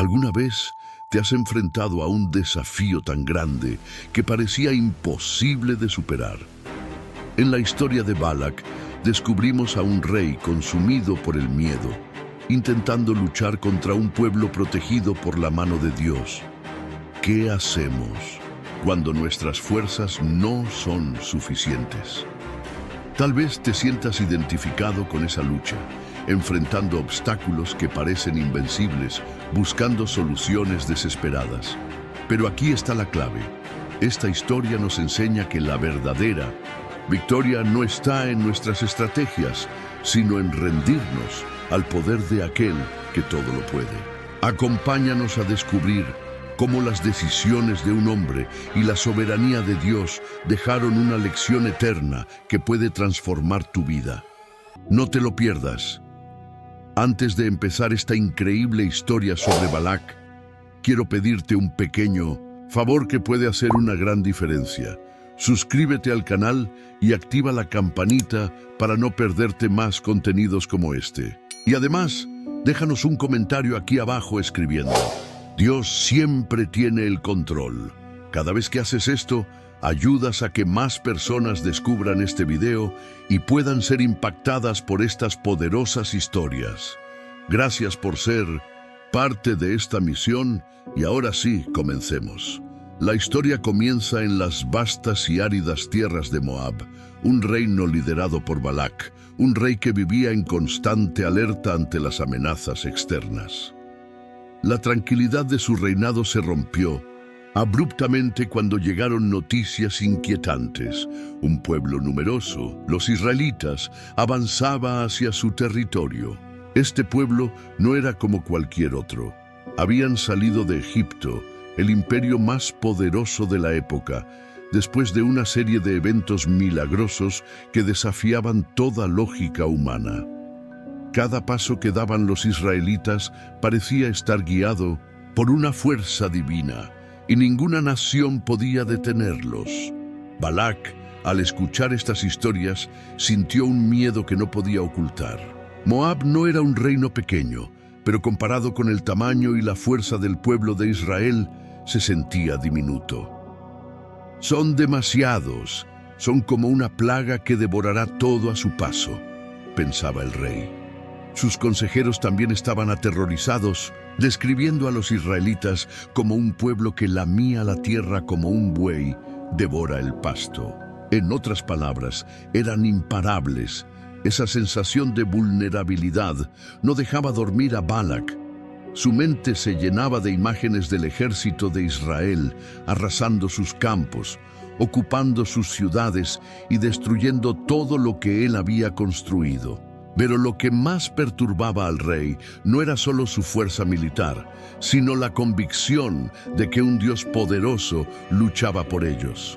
¿Alguna vez te has enfrentado a un desafío tan grande que parecía imposible de superar? En la historia de Balac, descubrimos a un rey consumido por el miedo, intentando luchar contra un pueblo protegido por la mano de Dios. ¿Qué hacemos cuando nuestras fuerzas no son suficientes? Tal vez te sientas identificado con esa lucha, enfrentando obstáculos que parecen invencibles, buscando soluciones desesperadas. Pero aquí está la clave. Esta historia nos enseña que la verdadera victoria no está en nuestras estrategias, sino en rendirnos al poder de aquel que todo lo puede. Acompáñanos a descubrir cómo las decisiones de un hombre y la soberanía de Dios dejaron una lección eterna que puede transformar tu vida. No te lo pierdas. Antes de empezar esta increíble historia sobre Balac, quiero pedirte un pequeño favor que puede hacer una gran diferencia. Suscríbete al canal y activa la campanita para no perderte más contenidos como este. Y además, déjanos un comentario aquí abajo escribiendo: Dios siempre tiene el control. Cada vez que haces esto, ayudas a que más personas descubran este video y puedan ser impactadas por estas poderosas historias. Gracias por ser parte de esta misión y ahora sí, comencemos. La historia comienza en las vastas y áridas tierras de Moab, un reino liderado por Balac, un rey que vivía en constante alerta ante las amenazas externas. La tranquilidad de su reinado se rompió abruptamente cuando llegaron noticias inquietantes. Un pueblo numeroso, los israelitas, avanzaba hacia su territorio. Este pueblo no era como cualquier otro. Habían salido de Egipto, el imperio más poderoso de la época, después de una serie de eventos milagrosos que desafiaban toda lógica humana. Cada paso que daban los israelitas parecía estar guiado por una fuerza divina, y ninguna nación podía detenerlos. Balac, al escuchar estas historias, sintió un miedo que no podía ocultar. Moab no era un reino pequeño, pero comparado con el tamaño y la fuerza del pueblo de Israel, se sentía diminuto. Son demasiados, son como una plaga que devorará todo a su paso, pensaba el rey. Sus consejeros también estaban aterrorizados, describiendo a los israelitas como un pueblo que lamía la tierra como un buey devora el pasto. En otras palabras, eran imparables. Esa sensación de vulnerabilidad no dejaba dormir a Balac. Su mente se llenaba de imágenes del ejército de Israel, arrasando sus campos, ocupando sus ciudades y destruyendo todo lo que él había construido. Pero lo que más perturbaba al rey no era solo su fuerza militar, sino la convicción de que un Dios poderoso luchaba por ellos.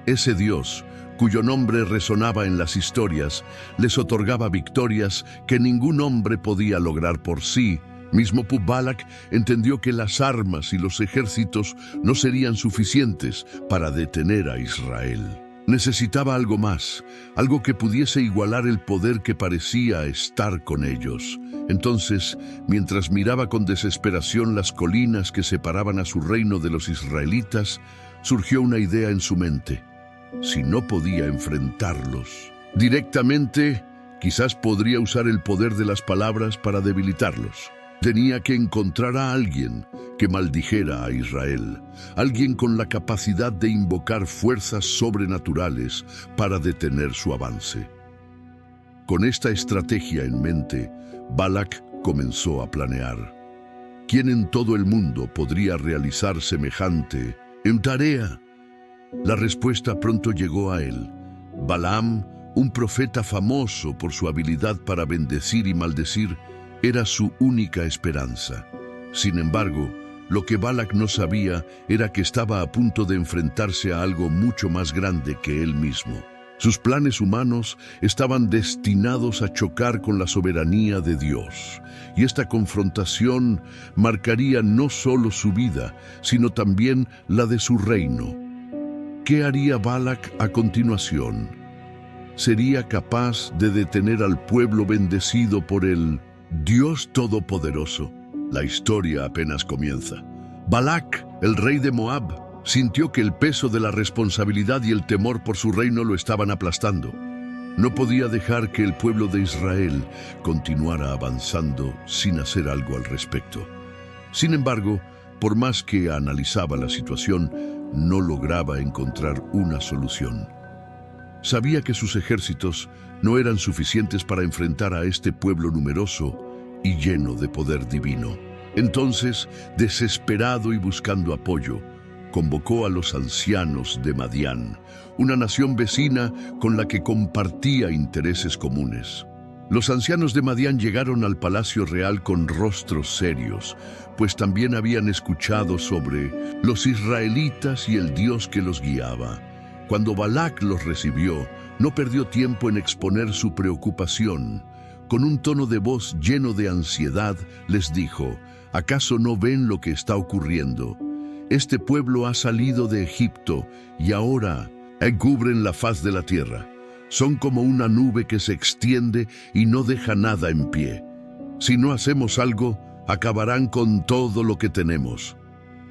Ese Dios, cuyo nombre resonaba en las historias, les otorgaba victorias que ningún hombre podía lograr por sí mismo. Balac entendió que las armas y los ejércitos no serían suficientes para detener a Israel. Necesitaba algo más, algo que pudiese igualar el poder que parecía estar con ellos. Entonces, mientras miraba con desesperación las colinas que separaban a su reino de los israelitas, surgió una idea en su mente. Si no podía enfrentarlos directamente, quizás podría usar el poder de las palabras para debilitarlos. Tenía que encontrar a alguien que maldijera a Israel, alguien con la capacidad de invocar fuerzas sobrenaturales para detener su avance. Con esta estrategia en mente, Balac comenzó a planear. ¿Quién en todo el mundo podría realizar semejante tarea? La respuesta pronto llegó a él. Balaam, un profeta famoso por su habilidad para bendecir y maldecir, era su única esperanza. Sin embargo, lo que Balac no sabía era que estaba a punto de enfrentarse a algo mucho más grande que él mismo. Sus planes humanos estaban destinados a chocar con la soberanía de Dios, y esta confrontación marcaría no solo su vida, sino también la de su reino. ¿Qué haría Balac a continuación? ¿Sería capaz de detener al pueblo bendecido por el Dios Todopoderoso? La historia apenas comienza. Balac, el rey de Moab, sintió que el peso de la responsabilidad y el temor por su reino lo estaban aplastando. No podía dejar que el pueblo de Israel continuara avanzando sin hacer algo al respecto. Sin embargo, por más que analizaba la situación, no lograba encontrar una solución. Sabía que sus ejércitos no eran suficientes para enfrentar a este pueblo numeroso y lleno de poder divino. Entonces, desesperado y buscando apoyo, convocó a los ancianos de Madián, una nación vecina con la que compartía intereses comunes. Los ancianos de Madián llegaron al palacio real con rostros serios, pues también habían escuchado sobre los israelitas y el Dios que los guiaba. Cuando Balac los recibió, no perdió tiempo en exponer su preocupación. Con un tono de voz lleno de ansiedad, les dijo: ¿acaso no ven lo que está ocurriendo? Este pueblo ha salido de Egipto y ahora cubren la faz de la tierra. Son como una nube que se extiende y no deja nada en pie. Si no hacemos algo, acabarán con todo lo que tenemos.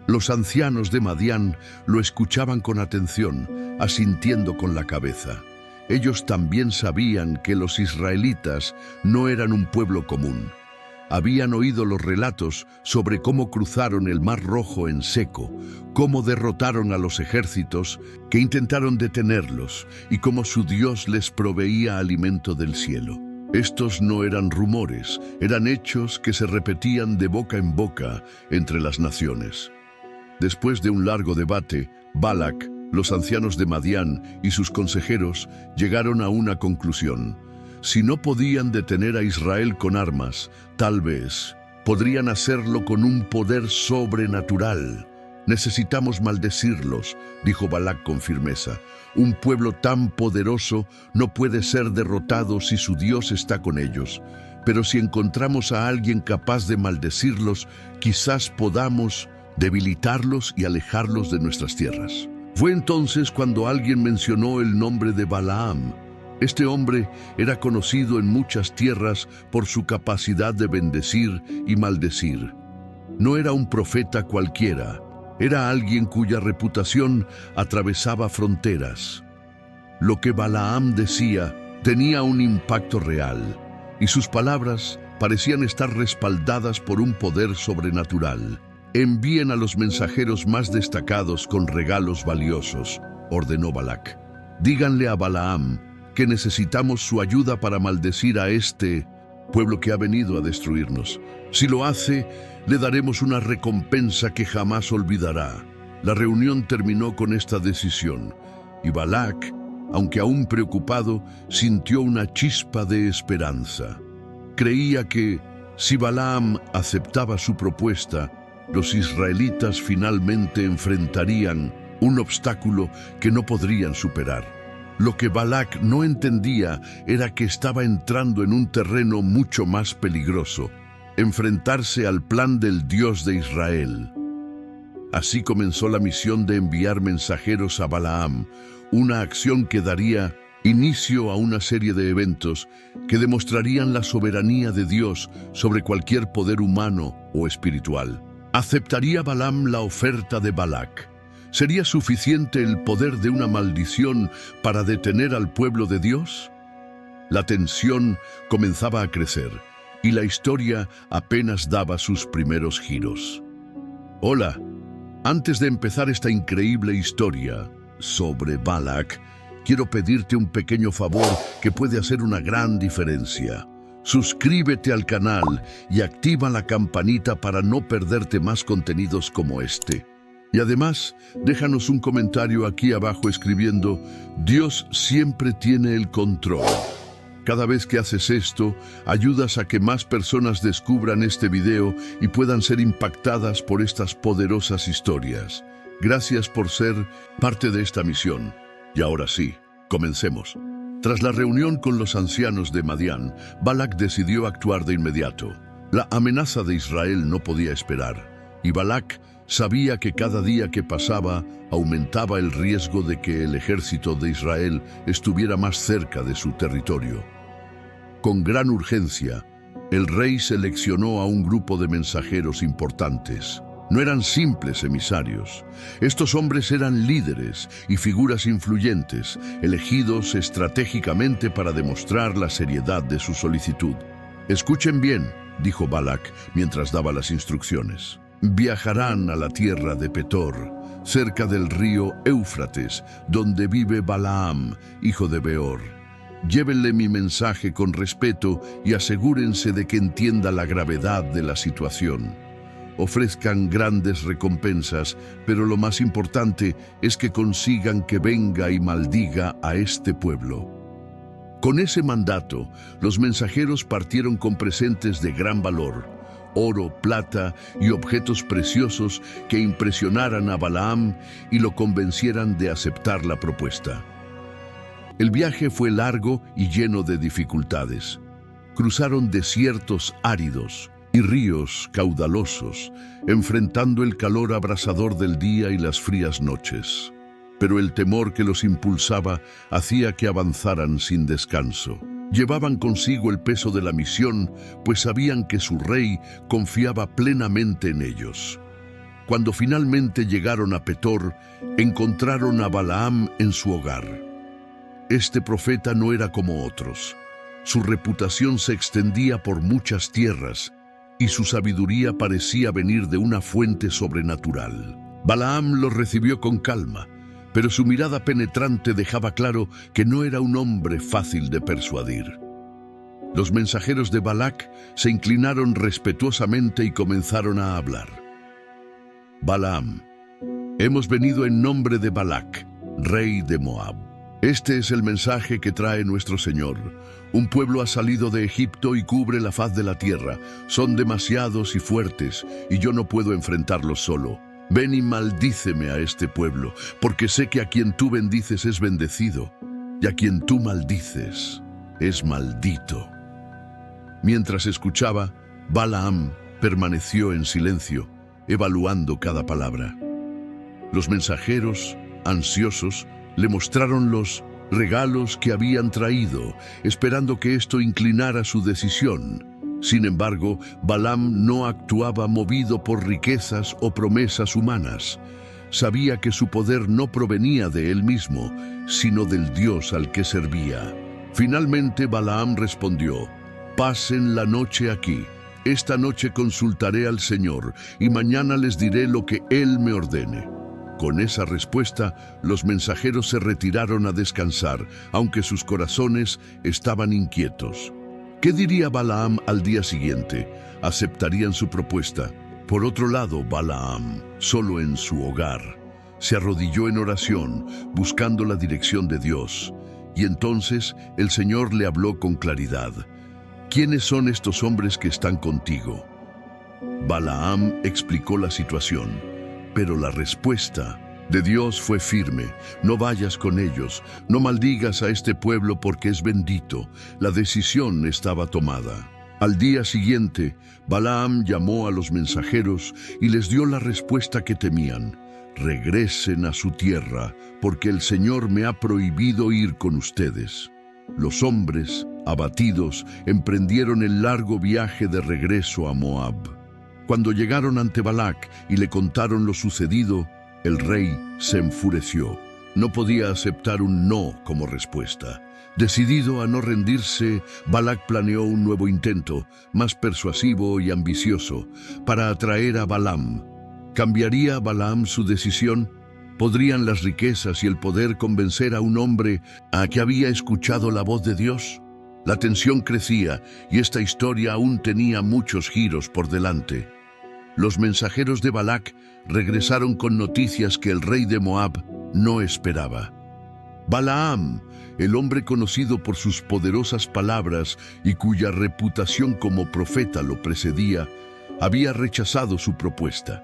Los ancianos de Madián lo escuchaban con atención, asintiendo con la cabeza. Ellos también sabían que los israelitas no eran un pueblo común. Habían oído los relatos sobre cómo cruzaron el Mar Rojo en seco, cómo derrotaron a los ejércitos que intentaron detenerlos y cómo su Dios les proveía alimento del cielo. Estos no eran rumores, eran hechos que se repetían de boca en boca entre las naciones. Después de un largo debate, Balac, los ancianos de Madián y sus consejeros llegaron a una conclusión. Si no podían detener a Israel con armas, tal vez podrían hacerlo con un poder sobrenatural. Necesitamos maldecirlos, dijo Balac con firmeza. Un pueblo tan poderoso no puede ser derrotado si su Dios está con ellos. Pero si encontramos a alguien capaz de maldecirlos, quizás podamos debilitarlos y alejarlos de nuestras tierras. Fue entonces cuando alguien mencionó el nombre de Balaam. Este hombre era conocido en muchas tierras por su capacidad de bendecir y maldecir. No era un profeta cualquiera, era alguien cuya reputación atravesaba fronteras. Lo que Balaam decía tenía un impacto real, y sus palabras parecían estar respaldadas por un poder sobrenatural. Envíen a los mensajeros más destacados con regalos valiosos, ordenó Balac. Díganle a Balaam que necesitamos su ayuda para maldecir a este pueblo que ha venido a destruirnos. Si lo hace, le daremos una recompensa que jamás olvidará. La reunión terminó con esta decisión, y Balac, aunque aún preocupado, sintió una chispa de esperanza. Creía que, si Balaam aceptaba su propuesta, los israelitas finalmente enfrentarían un obstáculo que no podrían superar. Lo que Balac no entendía era que estaba entrando en un terreno mucho más peligroso, enfrentarse al plan del Dios de Israel. Así comenzó la misión de enviar mensajeros a Balaam, una acción que daría inicio a una serie de eventos que demostrarían la soberanía de Dios sobre cualquier poder humano o espiritual. ¿Aceptaría Balaam la oferta de Balac? ¿Sería suficiente el poder de una maldición para detener al pueblo de Dios? La tensión comenzaba a crecer y la historia apenas daba sus primeros giros. Hola, antes de empezar esta increíble historia sobre Balac, quiero pedirte un pequeño favor que puede hacer una gran diferencia. Suscríbete al canal y activa la campanita para no perderte más contenidos como este. Y además, déjanos un comentario aquí abajo escribiendo: Dios siempre tiene el control. Cada vez que haces esto, ayudas a que más personas descubran este video y puedan ser impactadas por estas poderosas historias. Gracias por ser parte de esta misión. Y ahora sí, comencemos. Tras la reunión con los ancianos de Madián, Balac decidió actuar de inmediato. La amenaza de Israel no podía esperar, y Balac sabía que cada día que pasaba aumentaba el riesgo de que el ejército de Israel estuviera más cerca de su territorio. Con gran urgencia, El rey seleccionó a un grupo de mensajeros importantes. No eran simples emisarios. Estos hombres eran líderes y figuras influyentes, elegidos estratégicamente para demostrar la seriedad de su solicitud. «Escuchen bien», dijo Balac mientras daba las instrucciones. «Viajarán a la tierra de Petor, cerca del río Éufrates, donde vive Balaam, hijo de Beor. Llévenle mi mensaje con respeto y asegúrense de que entienda la gravedad de la situación. Ofrezcan grandes recompensas, pero lo más importante es que consigan que venga y maldiga a este pueblo». Con ese mandato, los mensajeros partieron con presentes de gran valor, oro, plata y objetos preciosos que impresionaran a Balaam y lo convencieran de aceptar la propuesta. El viaje fue largo y lleno de dificultades. Cruzaron desiertos áridos y ríos caudalosos, enfrentando el calor abrasador del día y las frías noches. Pero el temor que los impulsaba hacía que avanzaran sin descanso. Llevaban consigo el peso de la misión, pues sabían que su rey confiaba plenamente en ellos. Cuando finalmente llegaron a Petor, encontraron a Balaam en su hogar. Este profeta no era como otros. Su reputación se extendía por muchas tierras y su sabiduría parecía venir de una fuente sobrenatural. Balaam los recibió con calma, pero su mirada penetrante dejaba claro que no era un hombre fácil de persuadir. Los mensajeros de Balac se inclinaron respetuosamente y comenzaron a hablar. «Balaam, hemos venido en nombre de Balac, rey de Moab. Este es el mensaje que trae nuestro Señor. Un pueblo ha salido de Egipto y cubre la faz de la tierra. Son demasiados y fuertes, y yo no puedo enfrentarlos solo. Ven y maldíceme a este pueblo, porque sé que a quien tú bendices es bendecido, y a quien tú maldices es maldito». Mientras escuchaba, Balaam permaneció en silencio, evaluando cada palabra. Los mensajeros, ansiosos, le mostraron los regalos que habían traído, esperando que esto inclinara su decisión. Sin embargo, Balaam no actuaba movido por riquezas o promesas humanas. Sabía que su poder no provenía de él mismo, sino del Dios al que servía. Finalmente Balaam respondió: «Pasen la noche aquí. Esta noche consultaré al Señor, y mañana les diré lo que Él me ordene». Con esa respuesta, los mensajeros se retiraron a descansar, aunque sus corazones estaban inquietos. ¿Qué diría Balaam al día siguiente? ¿Aceptarían su propuesta? Por otro lado, Balaam, solo en su hogar, se arrodilló en oración, buscando la dirección de Dios. Y entonces el Señor le habló con claridad. «¿Quiénes son estos hombres que están contigo?». Balaam explicó la situación, pero la respuesta de Dios fue firme: «No vayas con ellos, no maldigas a este pueblo porque es bendito». La decisión estaba tomada. Al día siguiente, Balaam llamó a los mensajeros y les dio la respuesta que temían: «Regresen a su tierra, porque el Señor me ha prohibido ir con ustedes». Los hombres, abatidos, emprendieron el largo viaje de regreso a Moab. Cuando llegaron ante Balac y le contaron lo sucedido, el rey se enfureció. No podía aceptar un no como respuesta. Decidido a no rendirse, Balac planeó un nuevo intento, más persuasivo y ambicioso, para atraer a Balaam. ¿Cambiaría Balaam su decisión? ¿Podrían las riquezas y el poder convencer a un hombre a que había escuchado la voz de Dios? La tensión crecía y esta historia aún tenía muchos giros por delante. Los mensajeros de Balac regresaron con noticias que el rey de Moab no esperaba. Balaam, el hombre conocido por sus poderosas palabras y cuya reputación como profeta lo precedía, había rechazado su propuesta.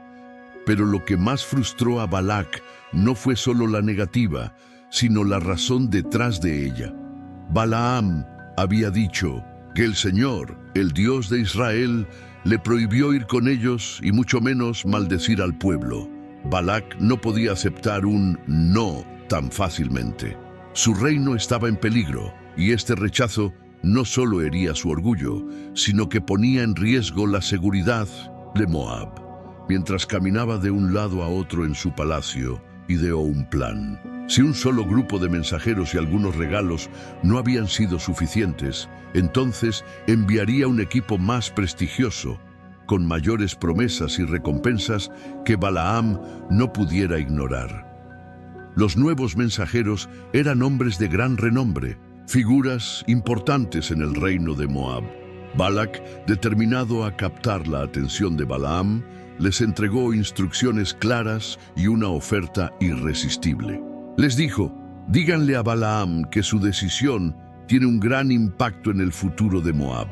Pero lo que más frustró a Balac no fue solo la negativa, sino la razón detrás de ella. Balaam había dicho que el Señor, el Dios de Israel, le prohibió ir con ellos y mucho menos maldecir al pueblo. Balac no podía aceptar un no tan fácilmente. Su reino estaba en peligro y este rechazo no solo hería su orgullo, sino que ponía en riesgo la seguridad de Moab. Mientras caminaba de un lado a otro en su palacio, ideó un plan. Si un solo grupo de mensajeros y algunos regalos no habían sido suficientes, entonces enviaría un equipo más prestigioso, con mayores promesas y recompensas que Balaam no pudiera ignorar. Los nuevos mensajeros eran hombres de gran renombre, figuras importantes en el reino de Moab. Balac, determinado a captar la atención de Balaam, les entregó instrucciones claras y una oferta irresistible. Les dijo: díganle a Balaam que su decisión tiene un gran impacto en el futuro de Moab.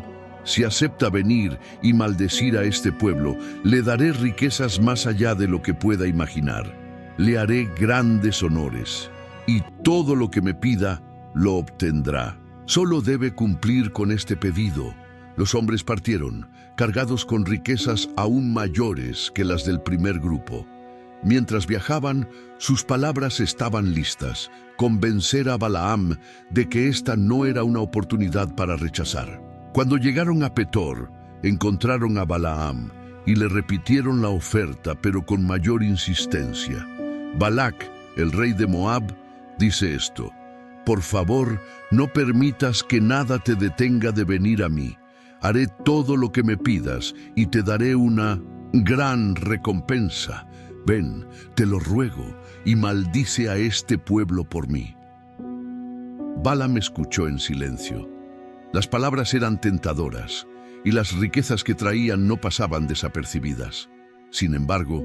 Si acepta venir y maldecir a este pueblo, le daré riquezas más allá de lo que pueda imaginar. Le haré grandes honores, y todo lo que me pida lo obtendrá. Solo debe cumplir con este pedido. Los hombres partieron, cargados con riquezas aún mayores que las del primer grupo. Mientras viajaban, sus palabras estaban listas: convencer a Balaam de que esta no era una oportunidad para rechazar. Cuando llegaron a Petor, encontraron a Balaam y le repitieron la oferta, pero con mayor insistencia. Balac, el rey de Moab, dice esto: por favor, no permitas que nada te detenga de venir a mí. Haré todo lo que me pidas y te daré una gran recompensa. Ven, te lo ruego, y maldice a este pueblo por mí. Balaam escuchó en silencio. Las palabras eran tentadoras, y las riquezas que traían no pasaban desapercibidas. Sin embargo,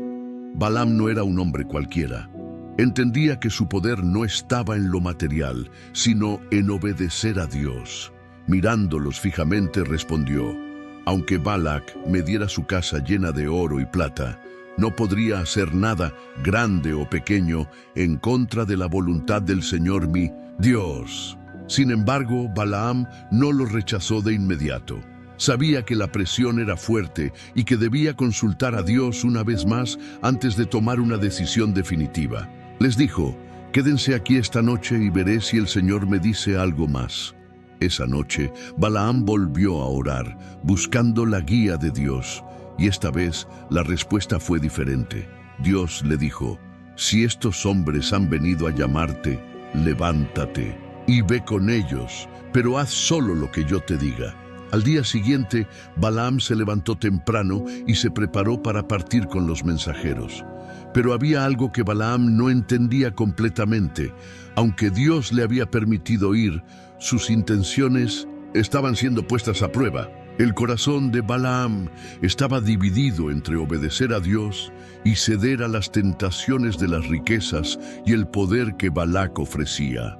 Balaam no era un hombre cualquiera. Entendía que su poder no estaba en lo material, sino en obedecer a Dios. Mirándolos fijamente respondió: aunque Balac me diera su casa llena de oro y plata, no podría hacer nada, grande o pequeño, en contra de la voluntad del Señor mi Dios. Sin embargo, Balaam no lo rechazó de inmediato. Sabía que la presión era fuerte y que debía consultar a Dios una vez más antes de tomar una decisión definitiva. Les dijo: quédense aquí esta noche y veré si el Señor me dice algo más. Esa noche, Balaam volvió a orar, buscando la guía de Dios, y esta vez la respuesta fue diferente. Dios le dijo: si estos hombres han venido a llamarte, levántate y ve con ellos, pero haz solo lo que yo te diga. Al día siguiente, Balaam se levantó temprano y se preparó para partir con los mensajeros. Pero había algo que Balaam no entendía completamente. Aunque Dios le había permitido ir, sus intenciones estaban siendo puestas a prueba. El corazón de Balaam estaba dividido entre obedecer a Dios y ceder a las tentaciones de las riquezas y el poder que Balac ofrecía.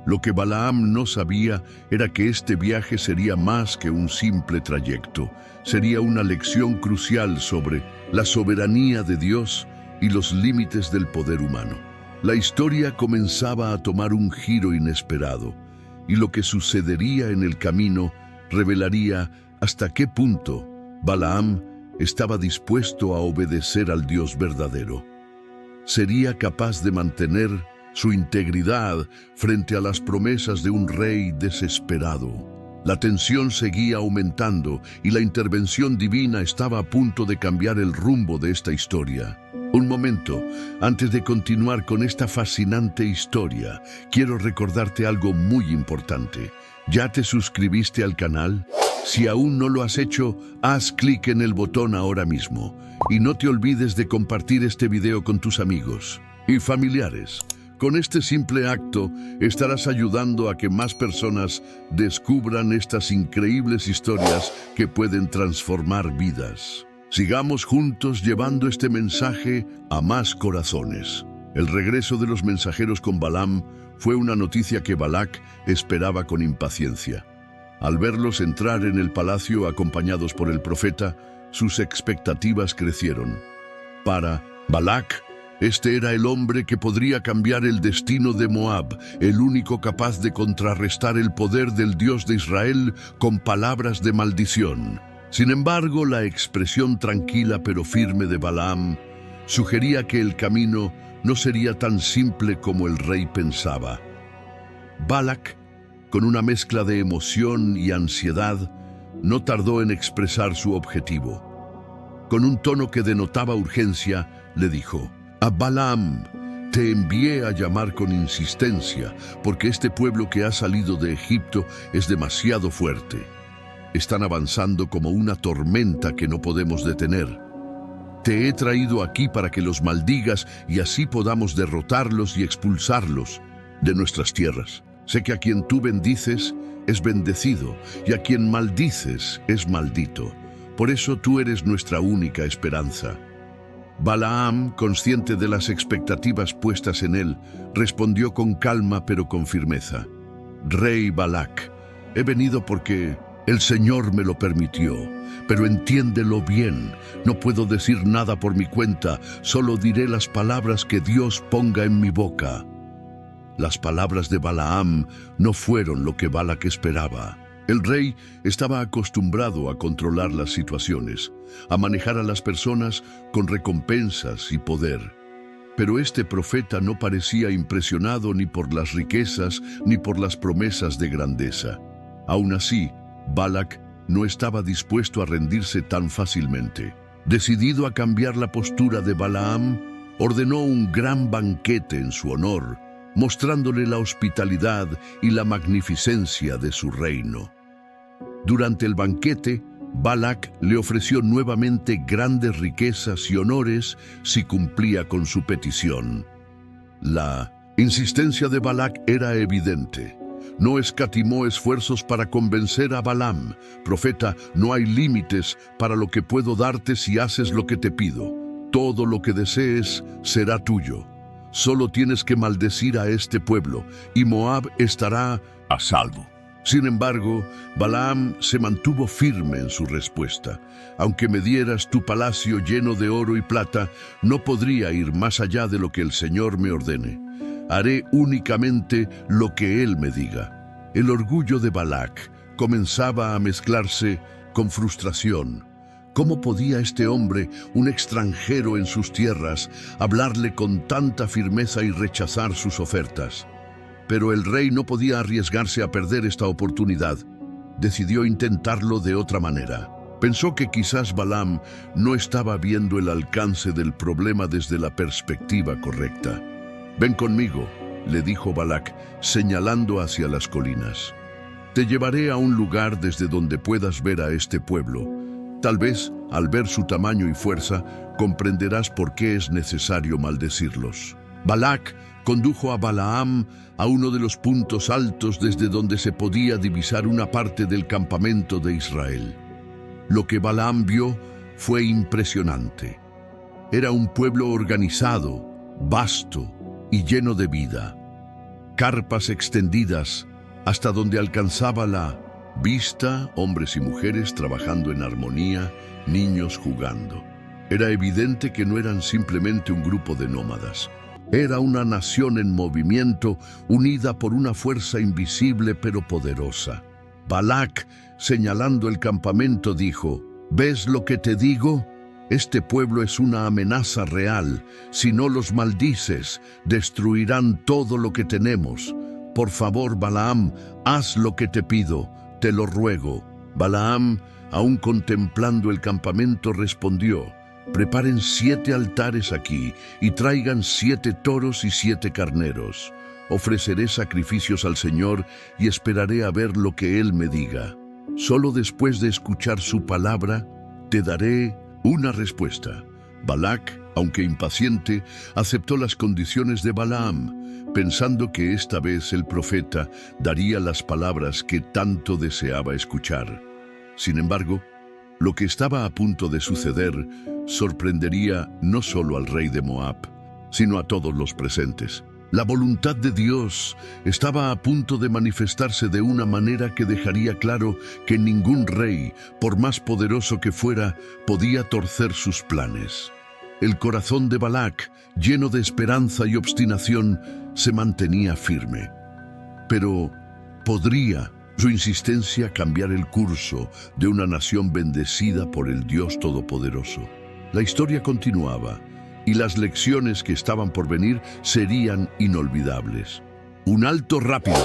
Lo que Balaam no sabía era que este viaje sería más que un simple trayecto. Sería una lección crucial sobre la soberanía de Dios y los límites del poder humano. La historia comenzaba a tomar un giro inesperado, y lo que sucedería en el camino revelaría hasta qué punto Balaam estaba dispuesto a obedecer al Dios verdadero. Sería capaz de mantener su integridad frente a las promesas de un rey desesperado. La tensión seguía aumentando y la intervención divina estaba a punto de cambiar el rumbo de esta historia. Un momento, antes de continuar con esta fascinante historia, quiero recordarte algo muy importante. ¿Ya te suscribiste al canal? Si aún no lo has hecho, haz clic en el botón ahora mismo. Y no te olvides de compartir este video con tus amigos y familiares. Con este simple acto, estarás ayudando a que más personas descubran estas increíbles historias que pueden transformar vidas. Sigamos juntos llevando este mensaje a más corazones. El regreso de los mensajeros con Balaam fue una noticia que Balac esperaba con impaciencia. Al verlos entrar en el palacio acompañados por el profeta, sus expectativas crecieron. Para Balac, este era el hombre que podría cambiar el destino de Moab, el único capaz de contrarrestar el poder del Dios de Israel con palabras de maldición. Sin embargo, la expresión tranquila pero firme de Balaam sugería que el camino no sería tan simple como el rey pensaba. Balac con una mezcla de emoción y ansiedad, no tardó en expresar su objetivo. Con un tono que denotaba urgencia, le dijo: «A Balaam, te envié a llamar con insistencia, porque este pueblo que ha salido de Egipto es demasiado fuerte. Están avanzando como una tormenta que no podemos detener. Te he traído aquí para que los maldigas y así podamos derrotarlos y expulsarlos de nuestras tierras. Sé que a quien tú bendices es bendecido y a quien maldices es maldito. Por eso tú eres nuestra única esperanza». Balaam, consciente de las expectativas puestas en él, respondió con calma pero con firmeza: «Rey Balac, he venido porque el Señor me lo permitió, pero entiéndelo bien, no puedo decir nada por mi cuenta, solo diré las palabras que Dios ponga en mi boca». Las palabras de Balaam no fueron lo que Balac esperaba. El rey estaba acostumbrado a controlar las situaciones, a manejar a las personas con recompensas y poder. Pero este profeta no parecía impresionado ni por las riquezas ni por las promesas de grandeza. Aún así, Balac no estaba dispuesto a rendirse tan fácilmente. Decidido a cambiar la postura de Balaam, ordenó un gran banquete en su honor, mostrándole la hospitalidad y la magnificencia de su reino. Durante el banquete, Balac le ofreció nuevamente grandes riquezas y honores si cumplía con su petición. La insistencia de Balac era evidente. No escatimó esfuerzos para convencer a Balaam: «Profeta, no hay límites para lo que puedo darte si haces lo que te pido. Todo lo que desees será tuyo. Solo tienes que maldecir a este pueblo y Moab estará a salvo». Sin embargo, Balaam se mantuvo firme en su respuesta. «Aunque me dieras tu palacio lleno de oro y plata, no podría ir más allá de lo que el Señor me ordene. Haré únicamente lo que Él me diga». El orgullo de Balac comenzaba a mezclarse con frustración. ¿Cómo podía este hombre, un extranjero en sus tierras, hablarle con tanta firmeza y rechazar sus ofertas? Pero el rey no podía arriesgarse a perder esta oportunidad. Decidió intentarlo de otra manera. Pensó que quizás Balaam no estaba viendo el alcance del problema desde la perspectiva correcta. «Ven conmigo», le dijo Balac, señalando hacia las colinas. «Te llevaré a un lugar desde donde puedas ver a este pueblo. Tal vez, al ver su tamaño y fuerza, comprenderás por qué es necesario maldecirlos». Balac condujo a Balaam a uno de los puntos altos desde donde se podía divisar una parte del campamento de Israel. Lo que Balaam vio fue impresionante. Era un pueblo organizado, vasto y lleno de vida. Carpas extendidas hasta donde alcanzaba la vista, hombres y mujeres trabajando en armonía, niños jugando. Era evidente que no eran simplemente un grupo de nómadas. Era una nación en movimiento, unida por una fuerza invisible pero poderosa. Balac, señalando el campamento, dijo: «¿Ves lo que te digo? Este pueblo es una amenaza real. Si no los maldices, destruirán todo lo que tenemos. Por favor, Balaam, haz lo que te pido, te lo ruego». Balaam, aún contemplando el campamento, respondió: «Preparen 7 altares aquí y traigan 7 toros y 7 carneros. Ofreceré sacrificios al Señor y esperaré a ver lo que Él me diga. Solo después de escuchar su palabra, te daré una respuesta». Balac, aunque impaciente, aceptó las condiciones de Balaam, pensando que esta vez el profeta daría las palabras que tanto deseaba escuchar. Sin embargo, lo que estaba a punto de suceder sorprendería no solo al rey de Moab, sino a todos los presentes. La voluntad de Dios estaba a punto de manifestarse de una manera que dejaría claro que ningún rey, por más poderoso que fuera, podía torcer sus planes. El corazón de Balac, lleno de esperanza y obstinación, se mantenía firme. Pero ¿podría su insistencia cambiar el curso de una nación bendecida por el Dios Todopoderoso? La historia continuaba, y las lecciones que estaban por venir serían inolvidables. Un alto rápido.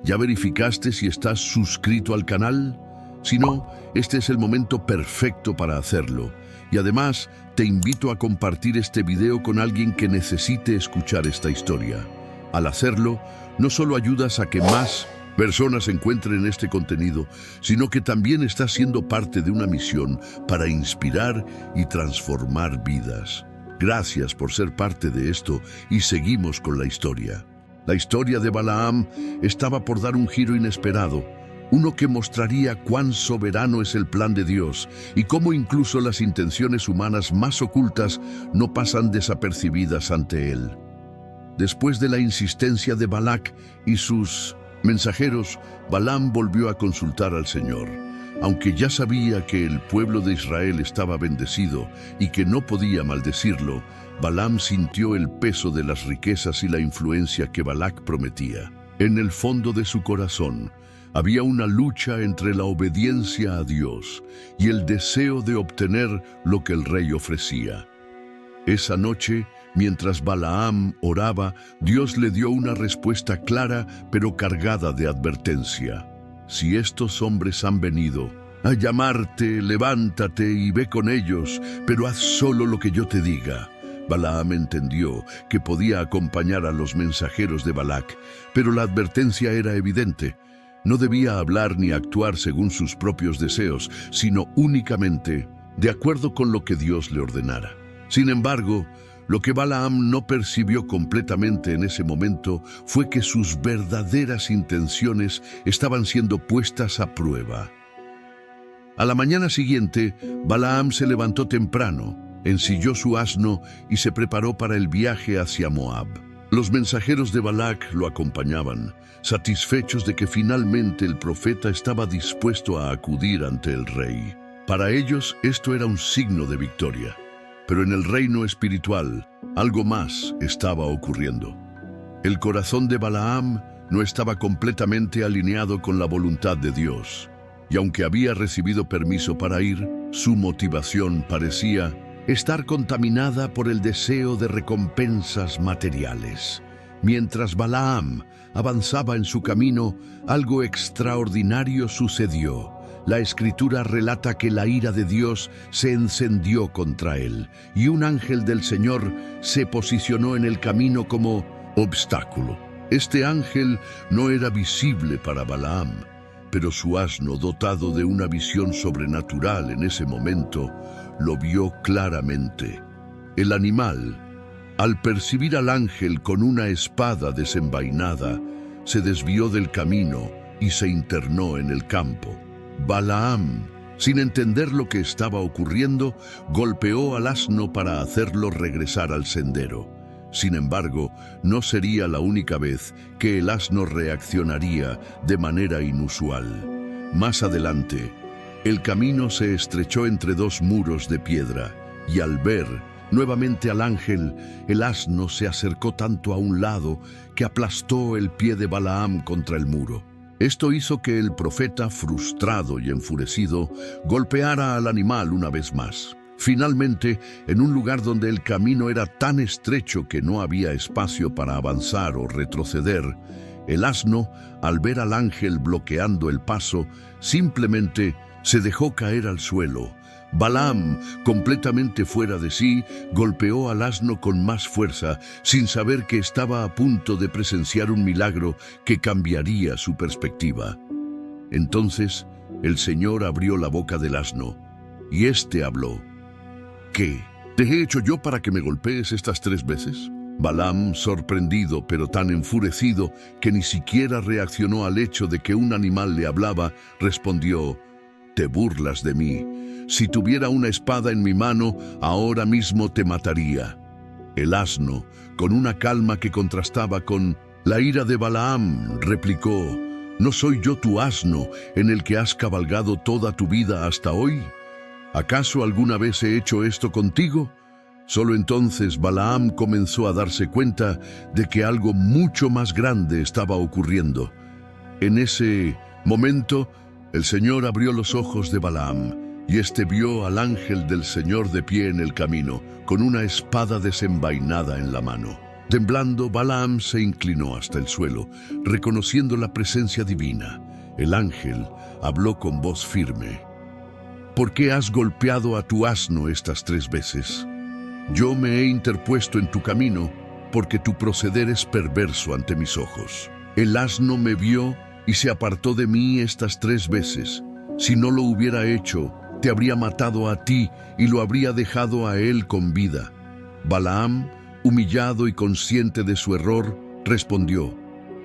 ¿Ya verificaste si estás suscrito al canal? Si no, este es el momento perfecto para hacerlo. Y además, te invito a compartir este video con alguien que necesite escuchar esta historia. Al hacerlo, no solo ayudas a que más personas encuentren este contenido, sino que también estás siendo parte de una misión para inspirar y transformar vidas. Gracias por ser parte de esto y seguimos con la historia. La historia de Balaam estaba por dar un giro inesperado, uno que mostraría cuán soberano es el plan de Dios y cómo incluso las intenciones humanas más ocultas no pasan desapercibidas ante él. Después de la insistencia de Balac y sus mensajeros, Balaam volvió a consultar al Señor. Aunque ya sabía que el pueblo de Israel estaba bendecido y que no podía maldecirlo, Balaam sintió el peso de las riquezas y la influencia que Balac prometía. En el fondo de su corazón, había una lucha entre la obediencia a Dios y el deseo de obtener lo que el rey ofrecía. Esa noche, mientras Balaam oraba, Dios le dio una respuesta clara pero cargada de advertencia. Si estos hombres han venido a llamarte, levántate y ve con ellos, pero haz solo lo que yo te diga. Balaam entendió que podía acompañar a los mensajeros de Balac, pero la advertencia era evidente. No debía hablar ni actuar según sus propios deseos, sino únicamente de acuerdo con lo que Dios le ordenara. Sin embargo, lo que Balaam no percibió completamente en ese momento fue que sus verdaderas intenciones estaban siendo puestas a prueba. A la mañana siguiente, Balaam se levantó temprano, ensilló su asno y se preparó para el viaje hacia Moab. Los mensajeros de Balac lo acompañaban, satisfechos de que finalmente el profeta estaba dispuesto a acudir ante el rey. Para ellos, esto era un signo de victoria. Pero en el reino espiritual, algo más estaba ocurriendo. El corazón de Balaam no estaba completamente alineado con la voluntad de Dios. Y aunque había recibido permiso para ir, su motivación parecía estar contaminada por el deseo de recompensas materiales. Mientras Balaam avanzaba en su camino, algo extraordinario sucedió. La Escritura relata que la ira de Dios se encendió contra él, y un ángel del Señor se posicionó en el camino como obstáculo. Este ángel no era visible para Balaam, pero su asno, dotado de una visión sobrenatural en ese momento, lo vio claramente. El animal, al percibir al ángel con una espada desenvainada, se desvió del camino y se internó en el campo. Balaam, sin entender lo que estaba ocurriendo, golpeó al asno para hacerlo regresar al sendero. Sin embargo, no sería la única vez que el asno reaccionaría de manera inusual. Más adelante, el camino se estrechó entre dos muros de piedra, y al ver nuevamente al ángel, el asno se acercó tanto a un lado que aplastó el pie de Balaam contra el muro. Esto hizo que el profeta, frustrado y enfurecido, golpeara al animal una vez más. Finalmente, en un lugar donde el camino era tan estrecho que no había espacio para avanzar o retroceder, el asno, al ver al ángel bloqueando el paso, simplemente se dejó caer al suelo. Balaam, completamente fuera de sí, golpeó al asno con más fuerza, sin saber que estaba a punto de presenciar un milagro que cambiaría su perspectiva. Entonces, el Señor abrió la boca del asno, y éste habló. ¿Qué? ¿Te he hecho yo para que me golpees estas 3 veces? Balaam, sorprendido pero tan enfurecido que ni siquiera reaccionó al hecho de que un animal le hablaba, respondió: «Te burlas de mí. Si tuviera una espada en mi mano, ahora mismo te mataría». El asno, con una calma que contrastaba con la ira de Balaam, replicó: «¿No soy yo tu asno en el que has cabalgado toda tu vida hasta hoy? ¿Acaso alguna vez he hecho esto contigo?». Solo entonces Balaam comenzó a darse cuenta de que algo mucho más grande estaba ocurriendo. En ese momento, el Señor abrió los ojos de Balaam, y éste vio al ángel del Señor de pie en el camino, con una espada desenvainada en la mano. Temblando, Balaam se inclinó hasta el suelo, reconociendo la presencia divina. El ángel habló con voz firme. ¿Por qué has golpeado a tu asno estas 3 veces? Yo me he interpuesto en tu camino, porque tu proceder es perverso ante mis ojos. El asno me vio y se apartó de mí estas 3 veces. Si no lo hubiera hecho, te habría matado a ti y lo habría dejado a él con vida. Balaam, humillado y consciente de su error, respondió: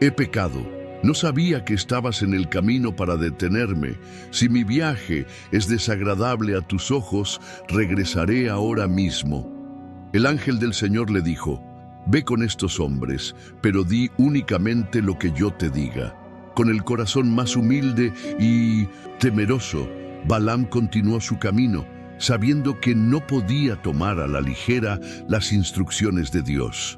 he pecado. No sabía que estabas en el camino para detenerme. Si mi viaje es desagradable a tus ojos, regresaré ahora mismo. El ángel del Señor le dijo: ve con estos hombres, pero di únicamente lo que yo te diga. Con el corazón más humilde y temeroso, Balaam continuó su camino, sabiendo que no podía tomar a la ligera las instrucciones de Dios.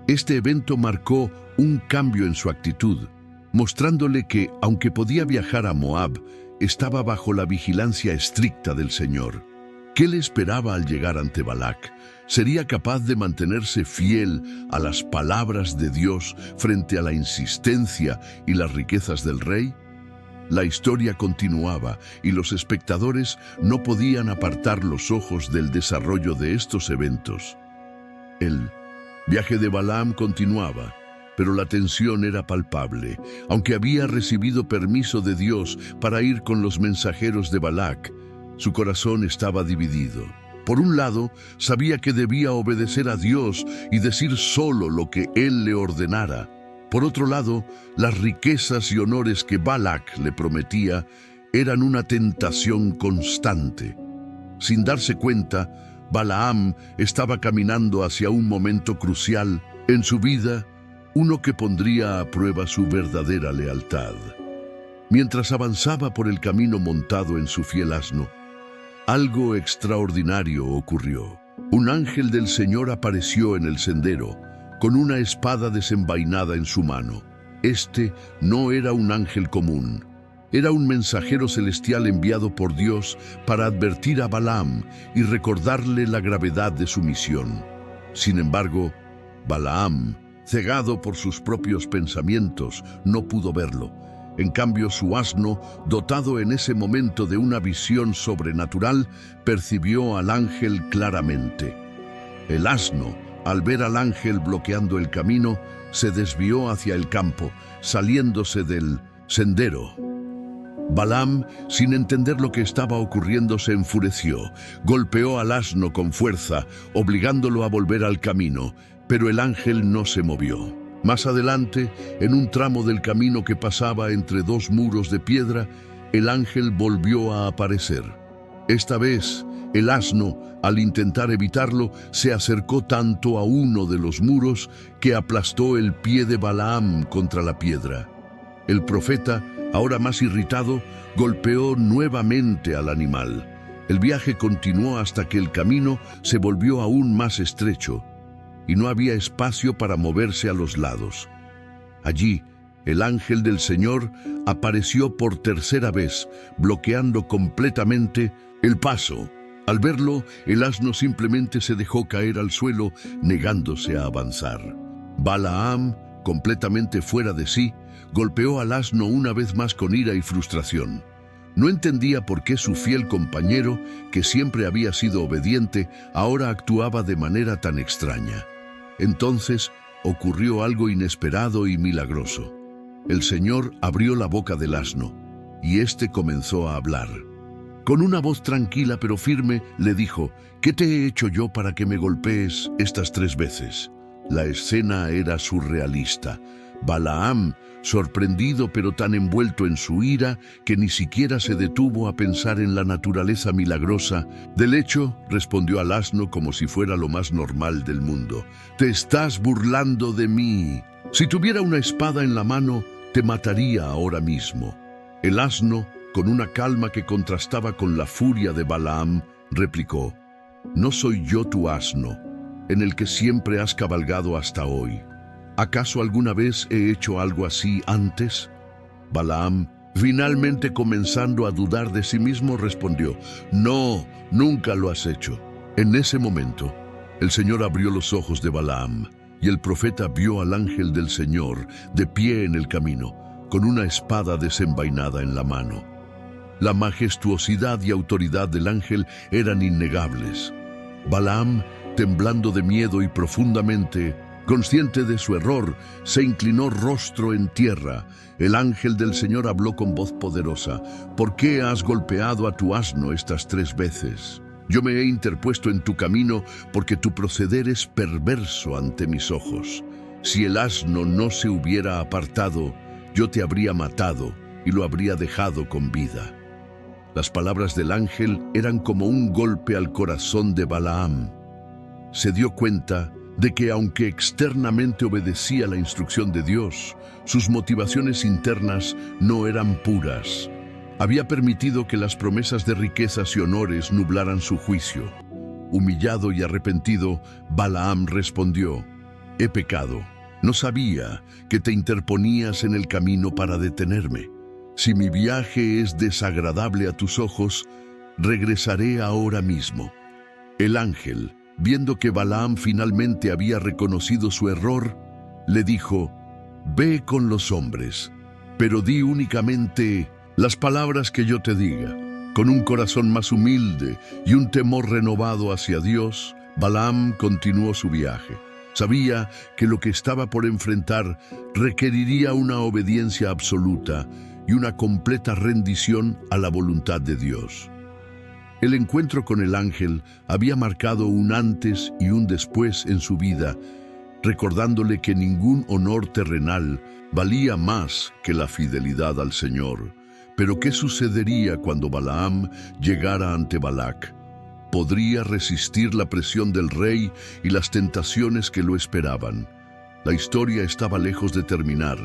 Este evento marcó un cambio en su actitud, mostrándole que, aunque podía viajar a Moab, estaba bajo la vigilancia estricta del Señor. ¿Qué le esperaba al llegar ante Balac? ¿Sería capaz de mantenerse fiel a las palabras de Dios frente a la insistencia y las riquezas del rey? La historia continuaba y los espectadores no podían apartar los ojos del desarrollo de estos eventos. El viaje de Balaam continuaba, pero la tensión era palpable. Aunque había recibido permiso de Dios para ir con los mensajeros de Balac, su corazón estaba dividido. Por un lado, sabía que debía obedecer a Dios y decir solo lo que Él le ordenara. Por otro lado, las riquezas y honores que Balac le prometía eran una tentación constante. Sin darse cuenta, Balaam estaba caminando hacia un momento crucial en su vida, uno que pondría a prueba su verdadera lealtad. Mientras avanzaba por el camino montado en su fiel asno, algo extraordinario ocurrió. Un ángel del Señor apareció en el sendero, con una espada desenvainada en su mano. Este no era un ángel común. Era un mensajero celestial enviado por Dios para advertir a Balaam y recordarle la gravedad de su misión. Sin embargo, Balaam, cegado por sus propios pensamientos, no pudo verlo. En cambio, su asno, dotado en ese momento de una visión sobrenatural, percibió al ángel claramente. El asno, al ver al ángel bloqueando el camino, se desvió hacia el campo, saliéndose del sendero. Balaam, sin entender lo que estaba ocurriendo, se enfureció. Golpeó al asno con fuerza, obligándolo a volver al camino, pero el ángel no se movió. Más adelante, en un tramo del camino que pasaba entre 2 muros de piedra, el ángel volvió a aparecer. Esta vez, el asno, al intentar evitarlo, se acercó tanto a uno de los muros que aplastó el pie de Balaam contra la piedra. El profeta, ahora más irritado, golpeó nuevamente al animal. El viaje continuó hasta que el camino se volvió aún más estrecho y no había espacio para moverse a los lados. Allí, el ángel del Señor apareció por tercera vez, bloqueando completamente el paso. Al verlo, el asno simplemente se dejó caer al suelo, negándose a avanzar. Balaam, completamente fuera de sí, golpeó al asno una vez más con ira y frustración. No entendía por qué su fiel compañero, que siempre había sido obediente, ahora actuaba de manera tan extraña. Entonces ocurrió algo inesperado y milagroso. El Señor abrió la boca del asno, y éste comenzó a hablar. Con una voz tranquila pero firme, le dijo: ¿Qué te he hecho yo para que me golpees estas 3 veces? La escena era surrealista. Balaam, sorprendido pero tan envuelto en su ira que ni siquiera se detuvo a pensar en la naturaleza milagrosa del hecho, respondió al asno como si fuera lo más normal del mundo: «Te estás burlando de mí. Si tuviera una espada en la mano, te mataría ahora mismo». El asno, con una calma que contrastaba con la furia de Balaam, replicó: «¿No soy yo tu asno, en el que siempre has cabalgado hasta hoy? ¿Acaso alguna vez he hecho algo así antes?» Balaam, finalmente comenzando a dudar de sí mismo, respondió: «No, nunca lo has hecho». En ese momento, el Señor abrió los ojos de Balaam, y el profeta vio al ángel del Señor de pie en el camino, con una espada desenvainada en la mano. La majestuosidad y autoridad del ángel eran innegables. Balaam, temblando de miedo y profundamente consciente de su error, se inclinó rostro en tierra. El ángel del Señor habló con voz poderosa: ¿Por qué has golpeado a tu asno estas 3 veces? Yo me he interpuesto en tu camino porque tu proceder es perverso ante mis ojos. Si el asno no se hubiera apartado, yo te habría matado y lo habría dejado con vida. Las palabras del ángel eran como un golpe al corazón de Balaam. Se dio cuenta de que aunque externamente obedecía la instrucción de Dios, sus motivaciones internas no eran puras. Había permitido que las promesas de riquezas y honores nublaran su juicio. Humillado y arrepentido, Balaam respondió: «He pecado. No sabía que te interponías en el camino para detenerme. Si mi viaje es desagradable a tus ojos, regresaré ahora mismo». El ángel, viendo que Balaam finalmente había reconocido su error, le dijo: «Ve con los hombres, pero di únicamente las palabras que yo te diga». Con un corazón más humilde y un temor renovado hacia Dios, Balaam continuó su viaje. Sabía que lo que estaba por enfrentar requeriría una obediencia absoluta y una completa rendición a la voluntad de Dios. El encuentro con el ángel había marcado un antes y un después en su vida, recordándole que ningún honor terrenal valía más que la fidelidad al Señor. Pero ¿qué sucedería cuando Balaam llegara ante Balac? ¿Podría resistir la presión del rey y las tentaciones que lo esperaban? La historia estaba lejos de terminar,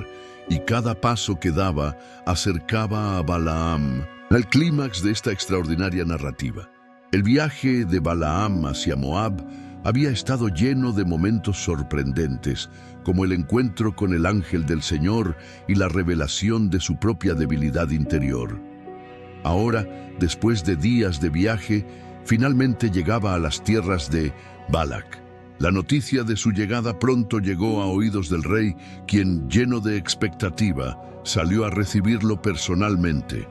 y cada paso que daba acercaba a Balaam al clímax de esta extraordinaria narrativa. El viaje de Balaam hacia Moab había estado lleno de momentos sorprendentes, como el encuentro con el ángel del Señor y la revelación de su propia debilidad interior. Ahora, después de días de viaje, finalmente llegaba a las tierras de Balac. La noticia de su llegada pronto llegó a oídos del rey, quien, lleno de expectativa, salió a recibirlo personalmente.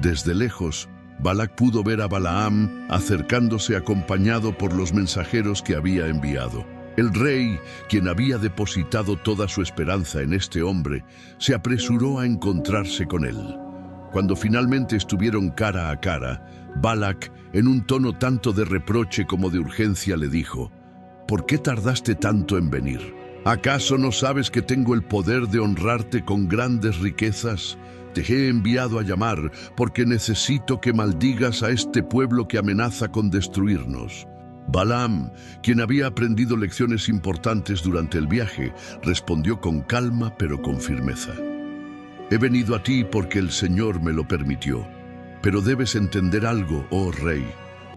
Desde lejos, Balac pudo ver a Balaam acercándose acompañado por los mensajeros que había enviado. El rey, quien había depositado toda su esperanza en este hombre, se apresuró a encontrarse con él. Cuando finalmente estuvieron cara a cara, Balac, en un tono tanto de reproche como de urgencia, le dijo: «¿Por qué tardaste tanto en venir? ¿Acaso no sabes que tengo el poder de honrarte con grandes riquezas? Te he enviado a llamar porque necesito que maldigas a este pueblo que amenaza con destruirnos». Balaam, quien había aprendido lecciones importantes durante el viaje, respondió con calma pero con firmeza: «He venido a ti porque el Señor me lo permitió. Pero debes entender algo, oh rey.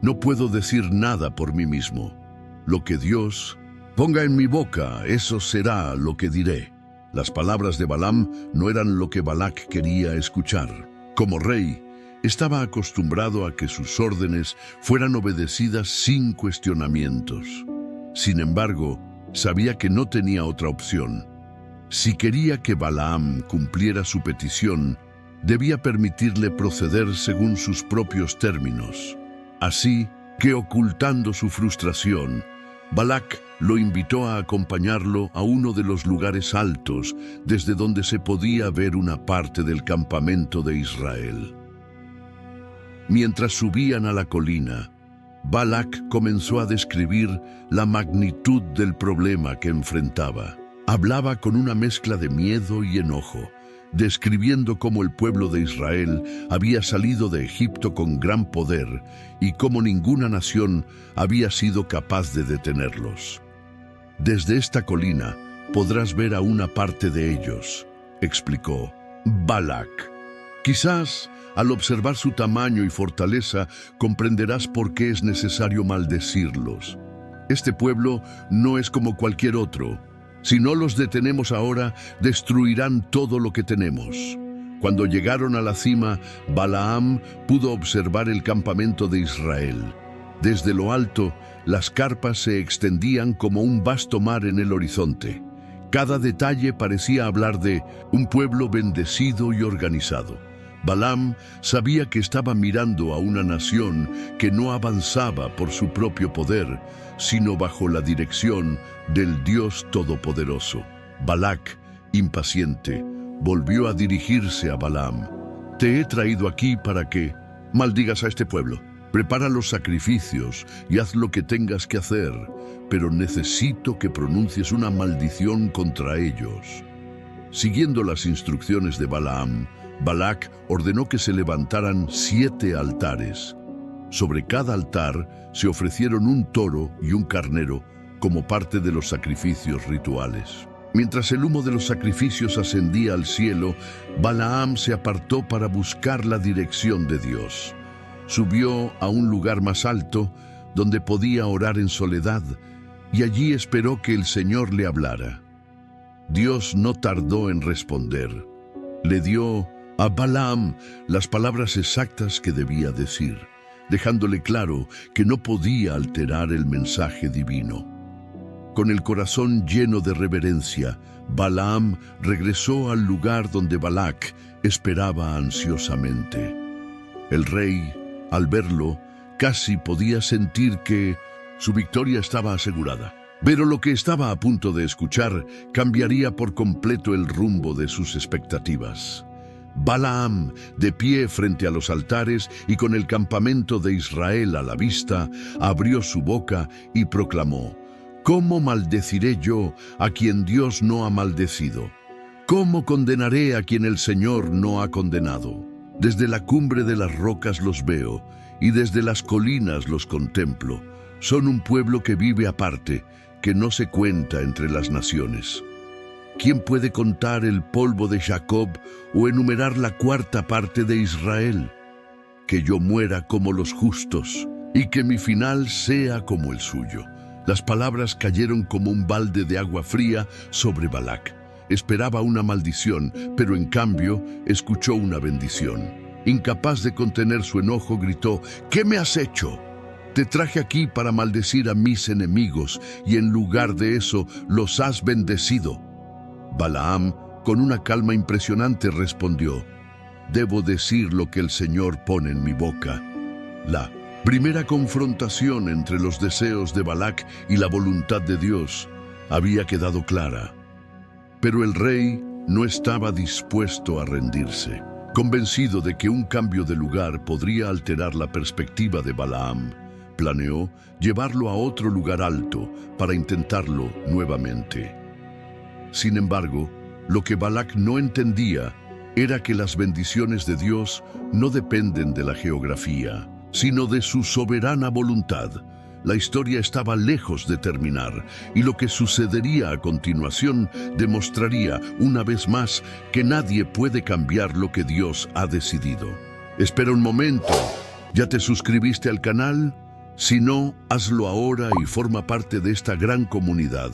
No puedo decir nada por mí mismo. Lo que Dios ponga en mi boca, eso será lo que diré». Las palabras de Balaam no eran lo que Balac quería escuchar. Como rey, estaba acostumbrado a que sus órdenes fueran obedecidas sin cuestionamientos. Sin embargo, sabía que no tenía otra opción. Si quería que Balaam cumpliera su petición, debía permitirle proceder según sus propios términos. Así que, ocultando su frustración, Balac lo invitó a acompañarlo a uno de los lugares altos desde donde se podía ver una parte del campamento de Israel. Mientras subían a la colina, Balac comenzó a describir la magnitud del problema que enfrentaba. Hablaba con una mezcla de miedo y enojo, describiendo cómo el pueblo de Israel había salido de Egipto con gran poder y cómo ninguna nación había sido capaz de detenerlos. «Desde esta colina podrás ver a una parte de ellos», explicó Balac. «Quizás, al observar su tamaño y fortaleza, comprenderás por qué es necesario maldecirlos. Este pueblo no es como cualquier otro. Si no los detenemos ahora, destruirán todo lo que tenemos». Cuando llegaron a la cima, Balaam pudo observar el campamento de Israel. Desde lo alto, las carpas se extendían como un vasto mar en el horizonte. Cada detalle parecía hablar de un pueblo bendecido y organizado. Balaam sabía que estaba mirando a una nación que no avanzaba por su propio poder, sino bajo la dirección del Dios Todopoderoso. Balac, impaciente, volvió a dirigirse a Balaam. Te he traído aquí para que maldigas a este pueblo. Prepara los sacrificios y haz lo que tengas que hacer, pero necesito que pronuncies una maldición contra ellos. Siguiendo las instrucciones de Balaam, Balac ordenó que se levantaran 7 altares. Sobre cada altar se ofrecieron un toro y un carnero como parte de los sacrificios rituales. Mientras el humo de los sacrificios ascendía al cielo, Balaam se apartó para buscar la dirección de Dios. Subió a un lugar más alto, donde podía orar en soledad, y allí esperó que el Señor le hablara. Dios no tardó en responder. Le dio a Balaam las palabras exactas que debía decir, dejándole claro que no podía alterar el mensaje divino. Con el corazón lleno de reverencia, Balaam regresó al lugar donde Balac esperaba ansiosamente. El rey, al verlo, casi podía sentir que su victoria estaba asegurada. Pero lo que estaba a punto de escuchar cambiaría por completo el rumbo de sus expectativas. Balaam, de pie frente a los altares y con el campamento de Israel a la vista, abrió su boca y proclamó: ¿Cómo maldeciré yo a quien Dios no ha maldecido? ¿Cómo condenaré a quien el Señor no ha condenado? Desde la cumbre de las rocas los veo, y desde las colinas los contemplo. Son un pueblo que vive aparte, que no se cuenta entre las naciones. ¿Quién puede contar el polvo de Jacob o enumerar la 4ª parte de Israel? Que yo muera como los justos, y que mi final sea como el suyo. Las palabras cayeron como un balde de agua fría sobre Balac. Esperaba una maldición, pero en cambio escuchó una bendición. Incapaz de contener su enojo, gritó: ¿Qué me has hecho? Te traje aquí para maldecir a mis enemigos, y en lugar de eso los has bendecido. Balaam, con una calma impresionante, respondió: Debo decir lo que el Señor pone en mi boca. La primera confrontación entre los deseos de Balac y la voluntad de Dios había quedado clara. Pero el rey no estaba dispuesto a rendirse. Convencido de que un cambio de lugar podría alterar la perspectiva de Balaam, planeó llevarlo a otro lugar alto para intentarlo nuevamente. Sin embargo, lo que Balac no entendía era que las bendiciones de Dios no dependen de la geografía, sino de su soberana voluntad. La historia estaba lejos de terminar, y lo que sucedería a continuación demostraría una vez más que nadie puede cambiar lo que Dios ha decidido. Espera un momento, ¿ya te suscribiste al canal? Si no, hazlo ahora y forma parte de esta gran comunidad.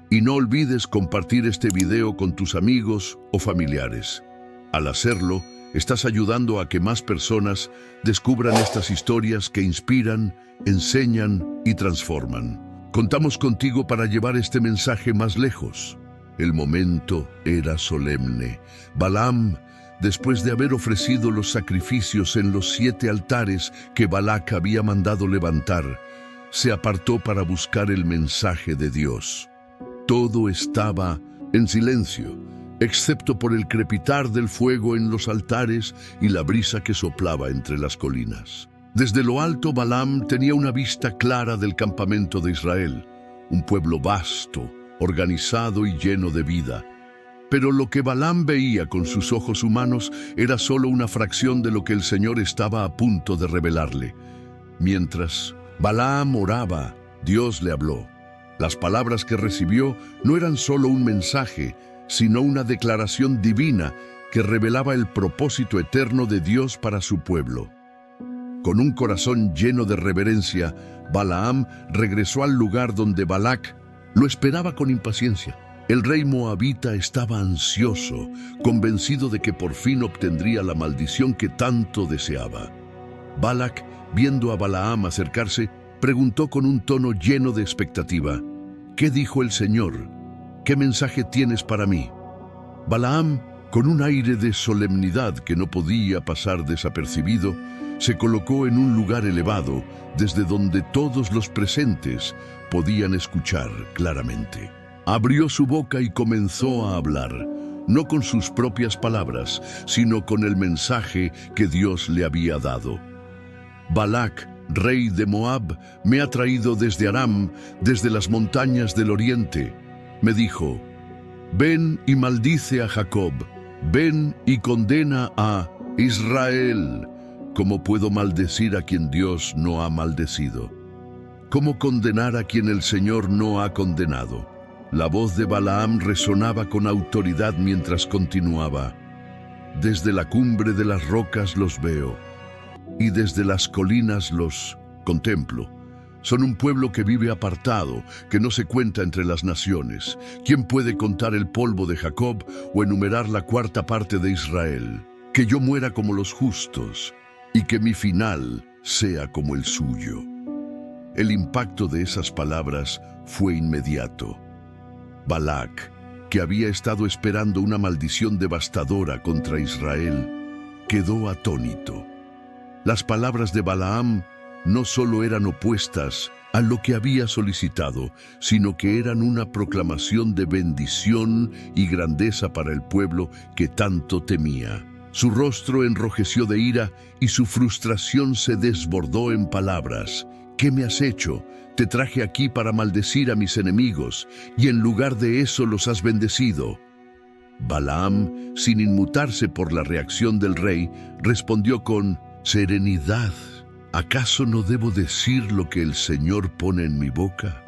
Y no olvides compartir este video con tus amigos o familiares. Al hacerlo, estás ayudando a que más personas descubran estas historias que inspiran, enseñan y transforman. Contamos contigo para llevar este mensaje más lejos. El momento era solemne. Balaam, después de haber ofrecido los sacrificios en los 7 altares que Balac había mandado levantar, se apartó para buscar el mensaje de Dios. Todo estaba en silencio, excepto por el crepitar del fuego en los altares y la brisa que soplaba entre las colinas. Desde lo alto, Balaam tenía una vista clara del campamento de Israel, un pueblo vasto, organizado y lleno de vida. Pero lo que Balaam veía con sus ojos humanos era solo una fracción de lo que el Señor estaba a punto de revelarle. Mientras Balaam oraba, Dios le habló. Las palabras que recibió no eran solo un mensaje, sino una declaración divina que revelaba el propósito eterno de Dios para su pueblo. Con un corazón lleno de reverencia, Balaam regresó al lugar donde Balac lo esperaba con impaciencia. El rey moabita estaba ansioso, convencido de que por fin obtendría la maldición que tanto deseaba. Balac, viendo a Balaam acercarse, preguntó con un tono lleno de expectativa: «¿Qué dijo el Señor? ¿Qué mensaje tienes para mí?». Balaam, con un aire de solemnidad que no podía pasar desapercibido, se colocó en un lugar elevado, desde donde todos los presentes podían escuchar claramente. Abrió su boca y comenzó a hablar, no con sus propias palabras, sino con el mensaje que Dios le había dado. «Balac, rey de Moab, me ha traído desde Aram, desde las montañas del oriente. Me dijo: ven y maldice a Jacob, ven y condena a Israel. ¿Cómo puedo maldecir a quien Dios no ha maldecido? ¿Cómo condenar a quien el Señor no ha condenado?». La voz de Balaam resonaba con autoridad mientras continuaba: «Desde la cumbre de las rocas los veo, y desde las colinas los contemplo. Son un pueblo que vive apartado, que no se cuenta entre las naciones. ¿Quién puede contar el polvo de Jacob o enumerar la cuarta parte de Israel? Que yo muera como los justos y que mi final sea como el suyo». El impacto de esas palabras fue inmediato. Balac, que había estado esperando una maldición devastadora contra Israel, quedó atónito. Las palabras de Balaam no solo eran opuestas a lo que había solicitado, sino que eran una proclamación de bendición y grandeza para el pueblo que tanto temía. Su rostro enrojeció de ira y su frustración se desbordó en palabras: «¿Qué me has hecho? Te traje aquí para maldecir a mis enemigos, y en lugar de eso los has bendecido». Balaam, sin inmutarse por la reacción del rey, respondió con serenidad: «¿Acaso no debo decir lo que el Señor pone en mi boca?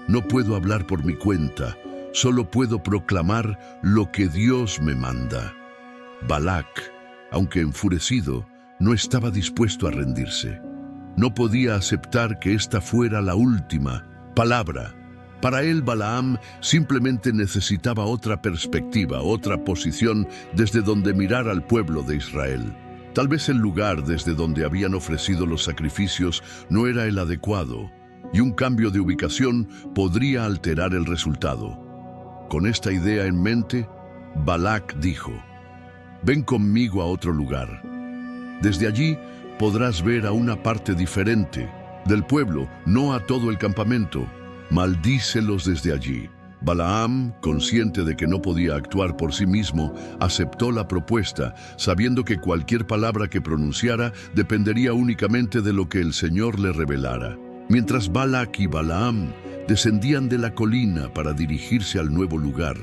No puedo hablar por mi cuenta, solo puedo proclamar lo que Dios me manda». Balac, aunque enfurecido, no estaba dispuesto a rendirse. No podía aceptar que esta fuera la última palabra. Para él, Balaam simplemente necesitaba otra perspectiva, otra posición desde donde mirar al pueblo de Israel. Tal vez el lugar desde donde habían ofrecido los sacrificios no era el adecuado, y un cambio de ubicación podría alterar el resultado. Con esta idea en mente, Balac dijo: «Ven conmigo a otro lugar. Desde allí podrás ver a una parte diferente del pueblo, no a todo el campamento. Maldícelos desde allí». Balaam, consciente de que no podía actuar por sí mismo, aceptó la propuesta, sabiendo que cualquier palabra que pronunciara dependería únicamente de lo que el Señor le revelara. Mientras Balac y Balaam descendían de la colina para dirigirse al nuevo lugar,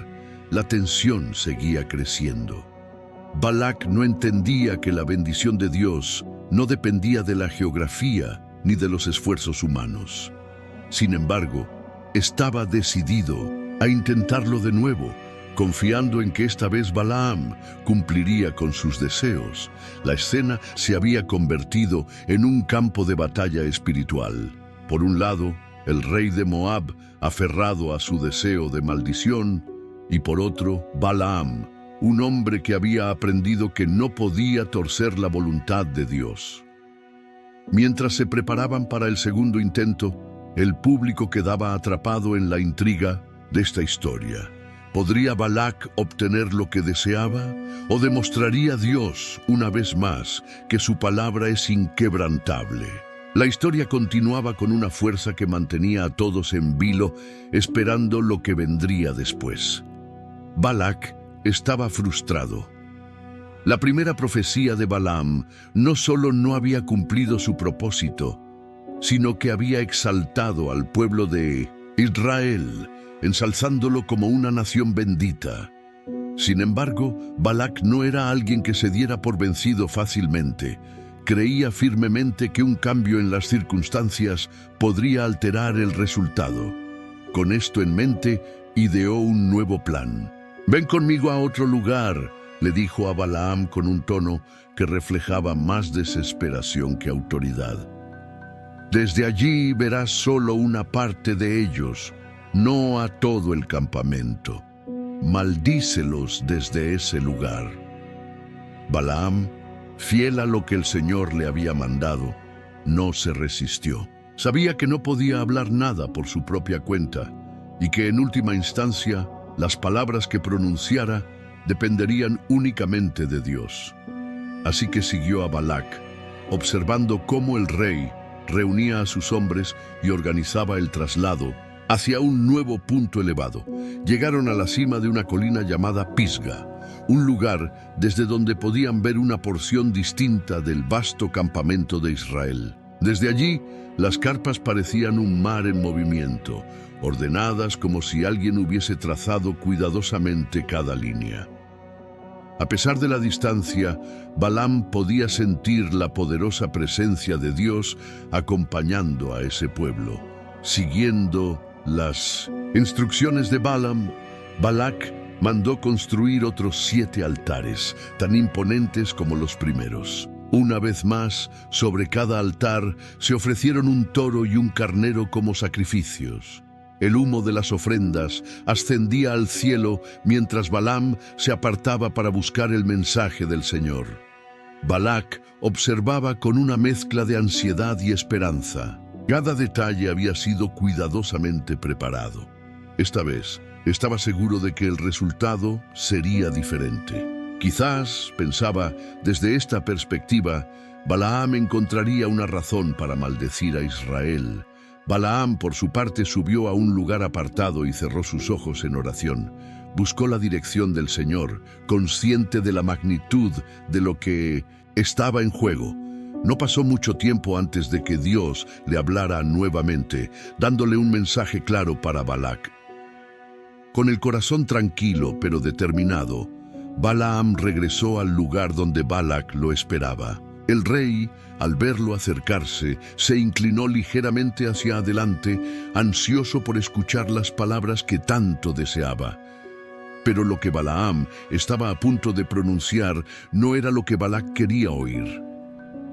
la tensión seguía creciendo. Balac no entendía que la bendición de Dios no dependía de la geografía ni de los esfuerzos humanos. Sin embargo, estaba decidido a intentarlo de nuevo, confiando en que esta vez Balaam cumpliría con sus deseos. La escena se había convertido en un campo de batalla espiritual. Por un lado, el rey de Moab, aferrado a su deseo de maldición, y por otro, Balaam, un hombre que había aprendido que no podía torcer la voluntad de Dios. Mientras se preparaban para el segundo intento, el público quedaba atrapado en la intriga de esta historia. ¿Podría Balac obtener lo que deseaba? ¿O demostraría Dios, una vez más, que su palabra es inquebrantable? La historia continuaba con una fuerza que mantenía a todos en vilo, esperando lo que vendría después. Balac estaba frustrado. La primera profecía de Balaam no solo no había cumplido su propósito, sino que había exaltado al pueblo de Israel, ensalzándolo como una nación bendita. Sin embargo, Balac no era alguien que se diera por vencido fácilmente. Creía firmemente que un cambio en las circunstancias podría alterar el resultado. Con esto en mente, ideó un nuevo plan. «Ven conmigo a otro lugar», le dijo a Balaam con un tono que reflejaba más desesperación que autoridad. «Desde allí verás solo una parte de ellos, no a todo el campamento. Maldícelos desde ese lugar». Balaam, fiel a lo que el Señor le había mandado, no se resistió. Sabía que no podía hablar nada por su propia cuenta y que en última instancia las palabras que pronunciara dependerían únicamente de Dios. Así que siguió a Balac, observando cómo el rey reunía a sus hombres y organizaba el traslado hacia un nuevo punto elevado. Llegaron a la cima de una colina llamada Pisga, un lugar desde donde podían ver una porción distinta del vasto campamento de Israel. Desde allí, las carpas parecían un mar en movimiento, ordenadas como si alguien hubiese trazado cuidadosamente cada línea. A pesar de la distancia, Balaam podía sentir la poderosa presencia de Dios acompañando a ese pueblo. Siguiendo las instrucciones de Balaam, Balac mandó construir otros 7 altares, tan imponentes como los primeros. Una vez más, sobre cada altar se ofrecieron un toro y un carnero como sacrificios. El humo de las ofrendas ascendía al cielo mientras Balaam se apartaba para buscar el mensaje del Señor. Balac observaba con una mezcla de ansiedad y esperanza. Cada detalle había sido cuidadosamente preparado. Esta vez, estaba seguro de que el resultado sería diferente. Quizás, pensaba, desde esta perspectiva, Balaam encontraría una razón para maldecir a Israel. Balaam, por su parte, subió a un lugar apartado y cerró sus ojos en oración. Buscó la dirección del Señor, consciente de la magnitud de lo que estaba en juego. No pasó mucho tiempo antes de que Dios le hablara nuevamente, dándole un mensaje claro para Balac. Con el corazón tranquilo pero determinado, Balaam regresó al lugar donde Balac lo esperaba. El rey, al verlo acercarse, se inclinó ligeramente hacia adelante, ansioso por escuchar las palabras que tanto deseaba. Pero lo que Balaam estaba a punto de pronunciar no era lo que Balac quería oír.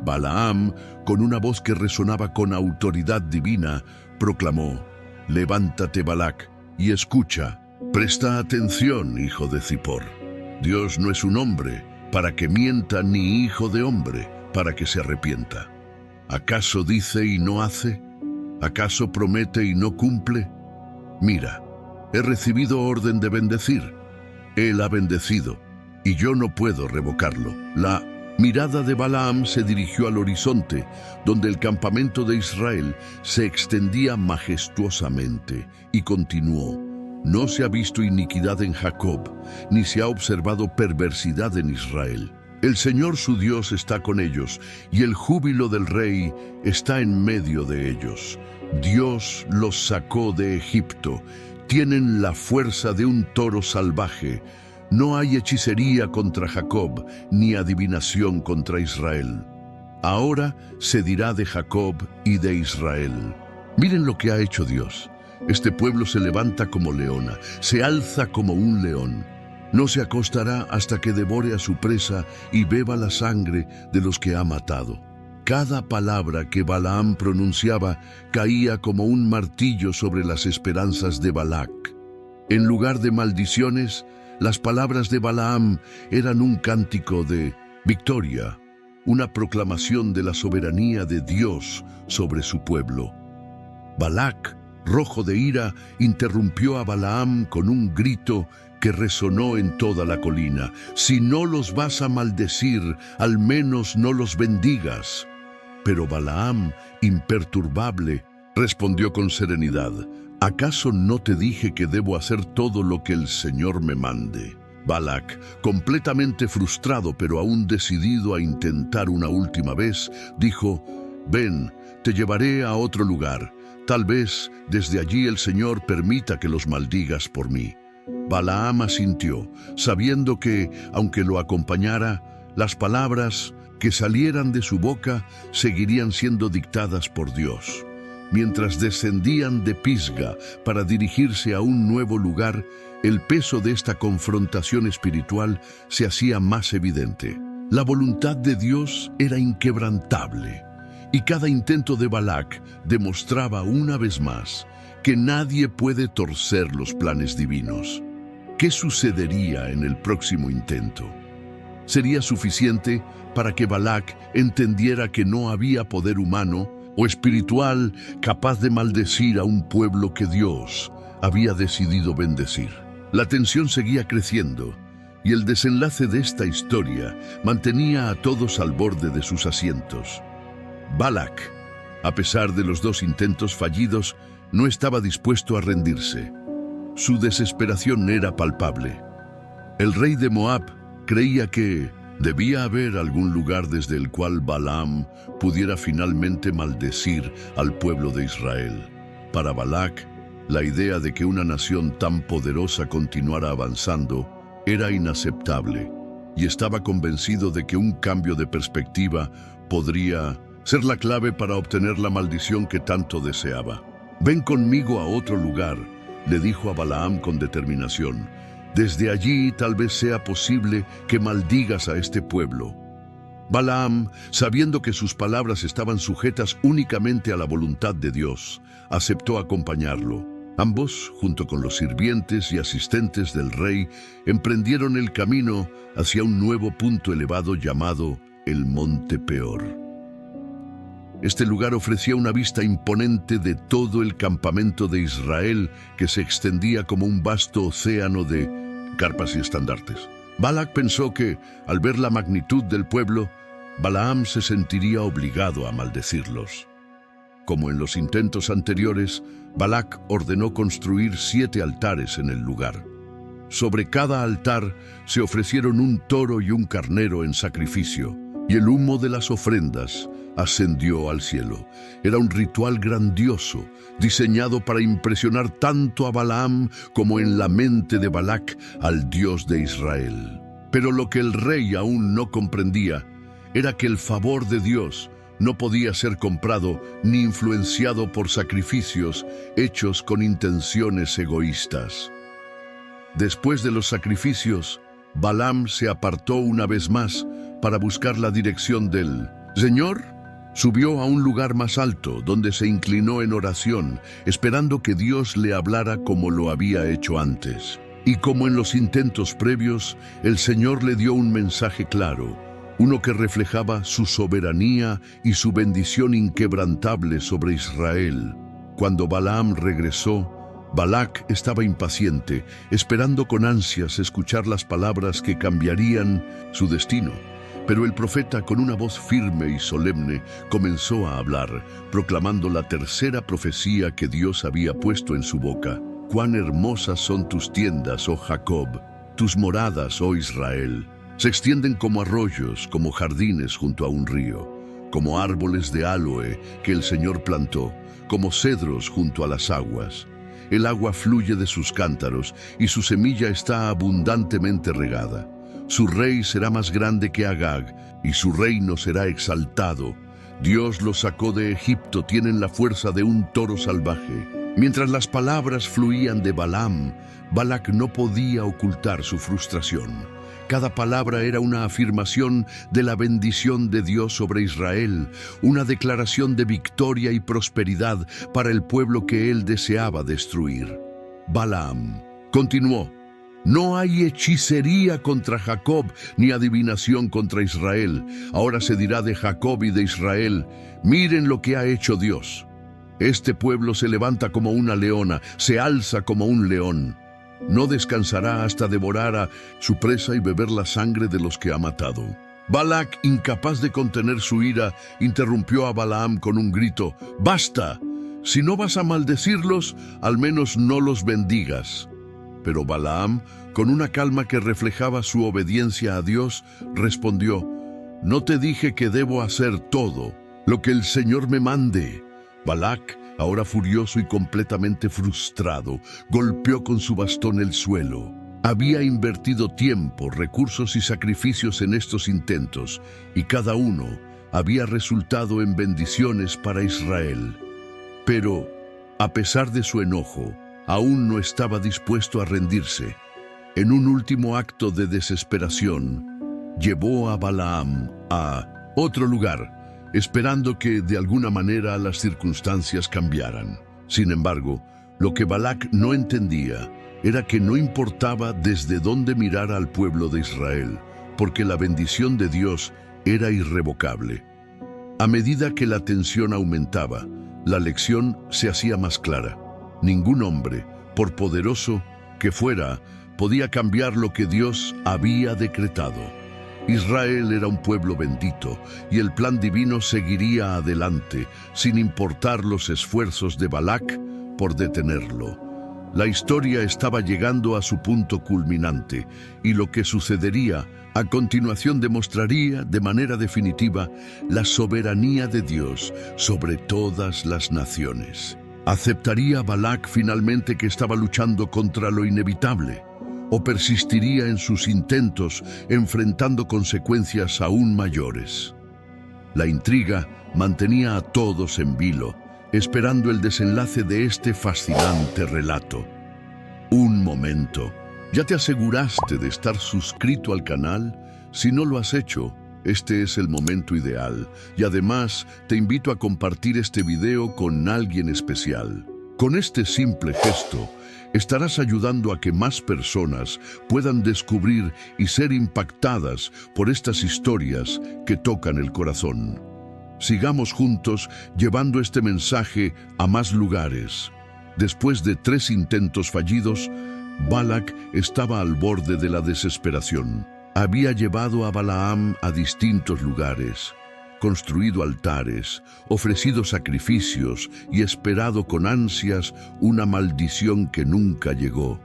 Balaam, con una voz que resonaba con autoridad divina, proclamó: «Levántate, Balac, y escucha. Presta atención, hijo de Zippor. Dios no es un hombre para que mienta, ni hijo de hombre para que se arrepienta. ¿Acaso dice y no hace? ¿Acaso promete y no cumple? Mira, he recibido orden de bendecir. Él ha bendecido, y yo no puedo revocarlo». La mirada de Balaam se dirigió al horizonte, donde el campamento de Israel se extendía majestuosamente, y continuó: «No se ha visto iniquidad en Jacob, ni se ha observado perversidad en Israel. El Señor su Dios está con ellos, y el júbilo del rey está en medio de ellos. Dios los sacó de Egipto, tienen la fuerza de un toro salvaje. No hay hechicería contra Jacob, ni adivinación contra Israel. Ahora se dirá de Jacob y de Israel: miren lo que ha hecho Dios. Este pueblo se levanta como leona, se alza como un león. No se acostará hasta que devore a su presa y beba la sangre de los que ha matado». Cada palabra que Balaam pronunciaba caía como un martillo sobre las esperanzas de Balac. En lugar de maldiciones, las palabras de Balaam eran un cántico de victoria, una proclamación de la soberanía de Dios sobre su pueblo. Balac, rojo de ira, interrumpió a Balaam con un grito que resonó en toda la colina: «Si no los vas a maldecir, al menos no los bendigas». Pero Balaam, imperturbable, respondió con serenidad: «¿Acaso no te dije que debo hacer todo lo que el Señor me mande?». Balac, completamente frustrado pero aún decidido a intentar una última vez, dijo: «Ven, te llevaré a otro lugar. Tal vez desde allí el Señor permita que los maldigas por mí». Balaam asintió, sabiendo que, aunque lo acompañara, las palabras que salieran de su boca seguirían siendo dictadas por Dios. Mientras descendían de Pisga para dirigirse a un nuevo lugar, el peso de esta confrontación espiritual se hacía más evidente. La voluntad de Dios era inquebrantable, y cada intento de Balac demostraba una vez más que nadie puede torcer los planes divinos. ¿Qué sucedería en el próximo intento? ¿Sería suficiente para que Balac entendiera que no había poder humano o espiritual capaz de maldecir a un pueblo que Dios había decidido bendecir. La tensión seguía creciendo y el desenlace de esta historia mantenía a todos al borde de sus asientos. Balac, a pesar de los 2 intentos fallidos, no estaba dispuesto a rendirse. Su desesperación era palpable. El rey de Moab creía que debía haber algún lugar desde el cual Balaam pudiera finalmente maldecir al pueblo de Israel. Para Balac, la idea de que una nación tan poderosa continuara avanzando era inaceptable y estaba convencido de que un cambio de perspectiva podría ser la clave para obtener la maldición que tanto deseaba. «Ven conmigo a otro lugar», le dijo a Balaam con determinación. «Desde allí tal vez sea posible que maldigas a este pueblo». Balaam, sabiendo que sus palabras estaban sujetas únicamente a la voluntad de Dios, aceptó acompañarlo. Ambos, junto con los sirvientes y asistentes del rey, emprendieron el camino hacia un nuevo punto elevado llamado el Monte Peor. Este lugar ofrecía una vista imponente de todo el campamento de Israel, que se extendía como un vasto océano de carpas y estandartes. Balac pensó que, al ver la magnitud del pueblo, Balaam se sentiría obligado a maldecirlos. Como en los intentos anteriores, Balac ordenó construir 7 altares en el lugar. Sobre cada altar se ofrecieron un toro y un carnero en sacrificio, y el humo de las ofrendas ascendió al cielo. Era un ritual grandioso, diseñado para impresionar tanto a Balaam como en la mente de Balac al Dios de Israel. Pero lo que el rey aún no comprendía era que el favor de Dios no podía ser comprado ni influenciado por sacrificios hechos con intenciones egoístas. Después de los sacrificios, Balaam se apartó una vez más para buscar la dirección del Señor. Subió a un lugar más alto, donde se inclinó en oración, esperando que Dios le hablara como lo había hecho antes. Y como en los intentos previos, el Señor le dio un mensaje claro, uno que reflejaba su soberanía y su bendición inquebrantable sobre Israel. Cuando Balaam regresó, Balac estaba impaciente, esperando con ansias escuchar las palabras que cambiarían su destino. Pero el profeta, con una voz firme y solemne, comenzó a hablar, proclamando la tercera profecía que Dios había puesto en su boca. «Cuán hermosas son tus tiendas, oh Jacob, tus moradas, oh Israel. Se extienden como arroyos, como jardines junto a un río, como árboles de áloe que el Señor plantó, como cedros junto a las aguas. El agua fluye de sus cántaros y su semilla está abundantemente regada. Su rey será más grande que Agag, y su reino será exaltado. Dios los sacó de Egipto, tienen la fuerza de un toro salvaje». Mientras las palabras fluían de Balaam, Balac no podía ocultar su frustración. Cada palabra era una afirmación de la bendición de Dios sobre Israel, una declaración de victoria y prosperidad para el pueblo que él deseaba destruir. Balaam continuó: «No hay hechicería contra Jacob, ni adivinación contra Israel. Ahora se dirá de Jacob y de Israel: miren lo que ha hecho Dios. Este pueblo se levanta como una leona, se alza como un león. No descansará hasta devorar a su presa y beber la sangre de los que ha matado». Balac, incapaz de contener su ira, interrumpió a Balaam con un grito: «¡Basta! Si no vas a maldecirlos, al menos no los bendigas». Pero Balaam, con una calma que reflejaba su obediencia a Dios, respondió: «No te dije que debo hacer todo lo que el Señor me mande». Balac, ahora furioso y completamente frustrado, golpeó con su bastón el suelo. Había invertido tiempo, recursos y sacrificios en estos intentos, y cada uno había resultado en bendiciones para Israel. Pero, a pesar de su enojo, aún no estaba dispuesto a rendirse. En un último acto de desesperación, llevó a Balaam a otro lugar, esperando que de alguna manera las circunstancias cambiaran. Sin embargo, lo que Balac no entendía era que no importaba desde dónde mirara al pueblo de Israel, porque la bendición de Dios era irrevocable. A medida que la tensión aumentaba, la lección se hacía más clara. Ningún hombre, por poderoso que fuera, podía cambiar lo que Dios había decretado. Israel era un pueblo bendito y el plan divino seguiría adelante, sin importar los esfuerzos de Balac por detenerlo. La historia estaba llegando a su punto culminante y lo que sucedería a continuación demostraría de manera definitiva la soberanía de Dios sobre todas las naciones. ¿Aceptaría Balac finalmente que estaba luchando contra lo inevitable? ¿O persistiría en sus intentos, enfrentando consecuencias aún mayores? La intriga mantenía a todos en vilo, esperando el desenlace de este fascinante relato. Un momento. ¿Ya te aseguraste de estar suscrito al canal? Si no lo has hecho, este es el momento ideal. Y además, te invito a compartir este video con alguien especial. Con este simple gesto, estarás ayudando a que más personas puedan descubrir y ser impactadas por estas historias que tocan el corazón. Sigamos juntos llevando este mensaje a más lugares. Después de 3 intentos fallidos, Balac estaba al borde de la desesperación. Había llevado a Balaam a distintos lugares, construido altares, ofrecido sacrificios y esperado con ansias una maldición que nunca llegó.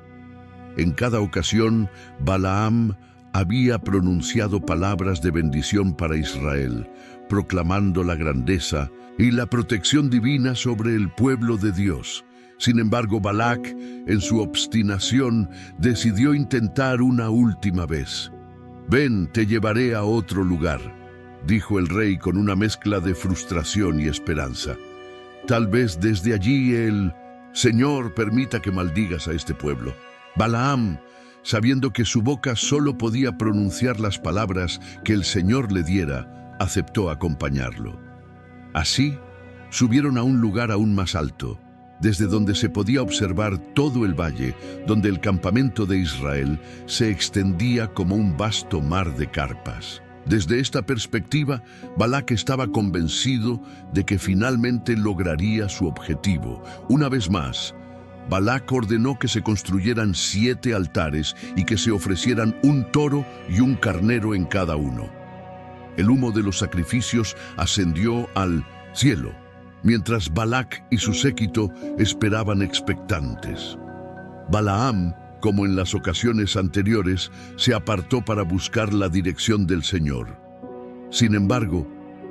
En cada ocasión, Balaam había pronunciado palabras de bendición para Israel, proclamando la grandeza y la protección divina sobre el pueblo de Dios. Sin embargo, Balac, en su obstinación, decidió intentar una última vez. «Ven, te llevaré a otro lugar», dijo el rey con una mezcla de frustración y esperanza. «Tal vez desde allí el Señor permita que maldigas a este pueblo». Balaam, sabiendo que su boca solo podía pronunciar las palabras que el Señor le diera, aceptó acompañarlo. Así, subieron a un lugar aún más alto, desde donde se podía observar todo el valle, donde el campamento de Israel se extendía como un vasto mar de carpas. Desde esta perspectiva, Balac estaba convencido de que finalmente lograría su objetivo. Una vez más, Balac ordenó que se construyeran 7 altares y que se ofrecieran un toro y un carnero en cada uno. El humo de los sacrificios ascendió al cielo, mientras Balac y su séquito esperaban expectantes. Balaam, como en las ocasiones anteriores, se apartó para buscar la dirección del Señor. Sin embargo,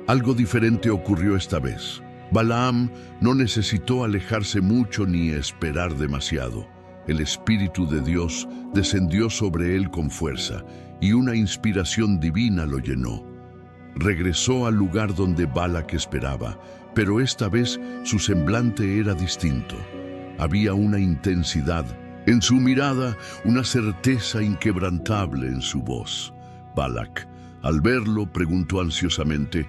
algo diferente ocurrió esta vez. Balaam no necesitó alejarse mucho ni esperar demasiado. El Espíritu de Dios descendió sobre él con fuerza y una inspiración divina lo llenó. Regresó al lugar donde Balac esperaba, pero esta vez su semblante era distinto. Había una intensidad en su mirada, una certeza inquebrantable en su voz. Balac, al verlo, preguntó ansiosamente: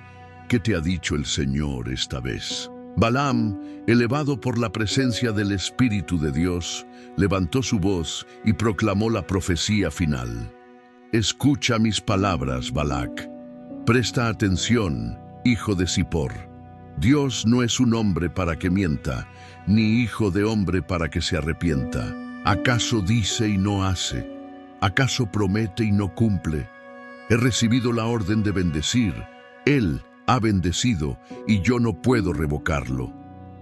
«¿Qué te ha dicho el Señor esta vez?». Balaam, elevado por la presencia del Espíritu de Dios, levantó su voz y proclamó la profecía final. «Escucha mis palabras, Balac. Presta atención, hijo de Zippor. Dios no es un hombre para que mienta, ni hijo de hombre para que se arrepienta. ¿Acaso dice y no hace? ¿Acaso promete y no cumple? He recibido la orden de bendecir. Él ha bendecido y yo no puedo revocarlo».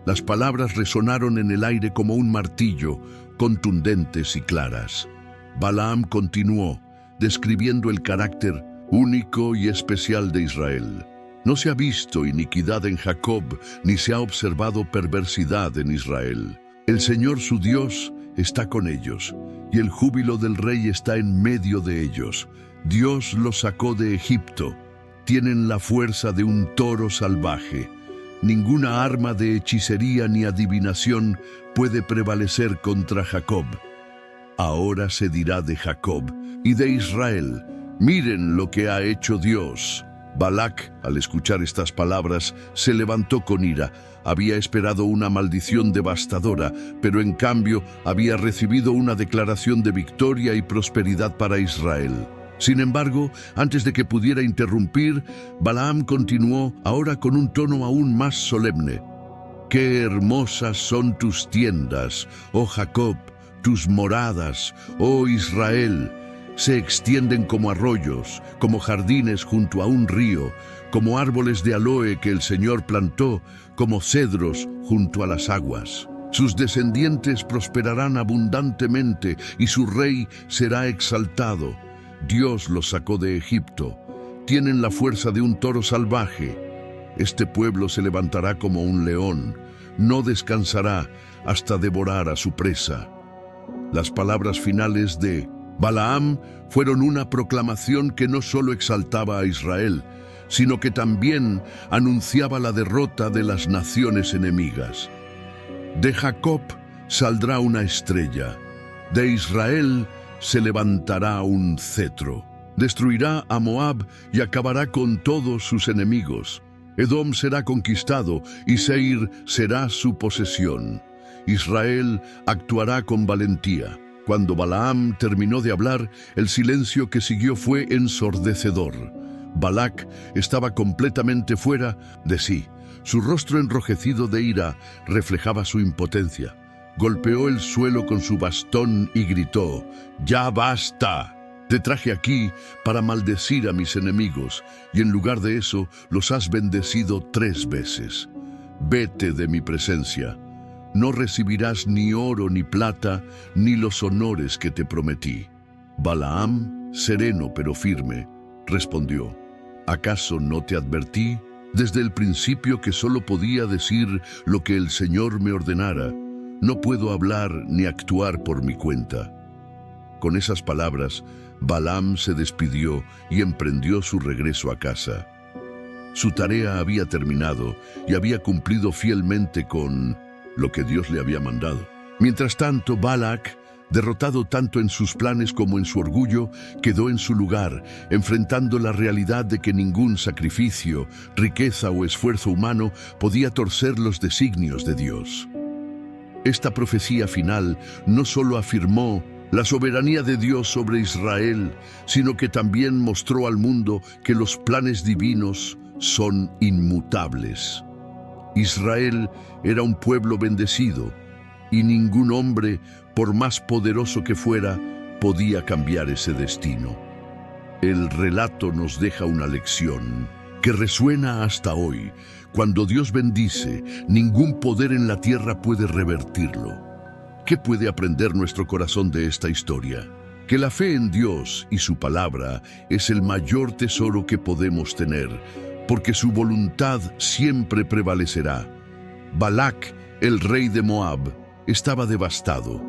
Las palabras resonaron en el aire como un martillo, contundentes y claras. Balaam continuó, describiendo el carácter único y especial de Israel. «No se ha visto iniquidad en Jacob, ni se ha observado perversidad en Israel. El Señor su Dios está con ellos, y el júbilo del rey está en medio de ellos. Dios los sacó de Egipto. Tienen la fuerza de un toro salvaje. Ninguna arma de hechicería ni adivinación puede prevalecer contra Jacob. Ahora se dirá de Jacob y de Israel: miren lo que ha hecho Dios». Balac, al escuchar estas palabras, se levantó con ira. Había esperado una maldición devastadora, pero en cambio había recibido una declaración de victoria y prosperidad para Israel. Sin embargo, antes de que pudiera interrumpir, Balaam continuó, ahora con un tono aún más solemne. «Qué hermosas son tus tiendas, oh Jacob, tus moradas, oh Israel. Se extienden como arroyos, como jardines junto a un río, como árboles de aloe que el Señor plantó, como cedros junto a las aguas. Sus descendientes prosperarán abundantemente y su rey será exaltado. Dios los sacó de Egipto. Tienen la fuerza de un toro salvaje. Este pueblo se levantará como un león. No descansará hasta devorar a su presa». Las palabras finales de Balaam fueron una proclamación que no solo exaltaba a Israel, sino que también anunciaba la derrota de las naciones enemigas. De Jacob saldrá una estrella, de Israel se levantará un cetro. Destruirá a Moab y acabará con todos sus enemigos. Edom será conquistado y Seir será su posesión. Israel actuará con valentía. Cuando Balaam terminó de hablar, el silencio que siguió fue ensordecedor. Balac estaba completamente fuera de sí. Su rostro enrojecido de ira reflejaba su impotencia. Golpeó el suelo con su bastón y gritó: «¡Ya basta! Te traje aquí para maldecir a mis enemigos, y en lugar de eso los has bendecido 3 veces. Vete de mi presencia. No recibirás ni oro ni plata, ni los honores que te prometí». Balaam, sereno pero firme, respondió: «¿Acaso no te advertí desde el principio que solo podía decir lo que el Señor me ordenara? No puedo hablar ni actuar por mi cuenta». Con esas palabras, Balaam se despidió y emprendió su regreso a casa. Su tarea había terminado y había cumplido fielmente con lo que Dios le había mandado. Mientras tanto, Balac, derrotado tanto en sus planes como en su orgullo, quedó en su lugar, enfrentando la realidad de que ningún sacrificio, riqueza o esfuerzo humano podía torcer los designios de Dios. Esta profecía final no solo afirmó la soberanía de Dios sobre Israel, sino que también mostró al mundo que los planes divinos son inmutables. Israel era un pueblo bendecido, y ningún hombre, por más poderoso que fuera, podía cambiar ese destino. El relato nos deja una lección que resuena hasta hoy. Cuando Dios bendice, ningún poder en la tierra puede revertirlo. ¿Qué puede aprender nuestro corazón de esta historia? Que la fe en Dios y su palabra es el mayor tesoro que podemos tener, porque su voluntad siempre prevalecerá. Balac, el rey de Moab, estaba devastado.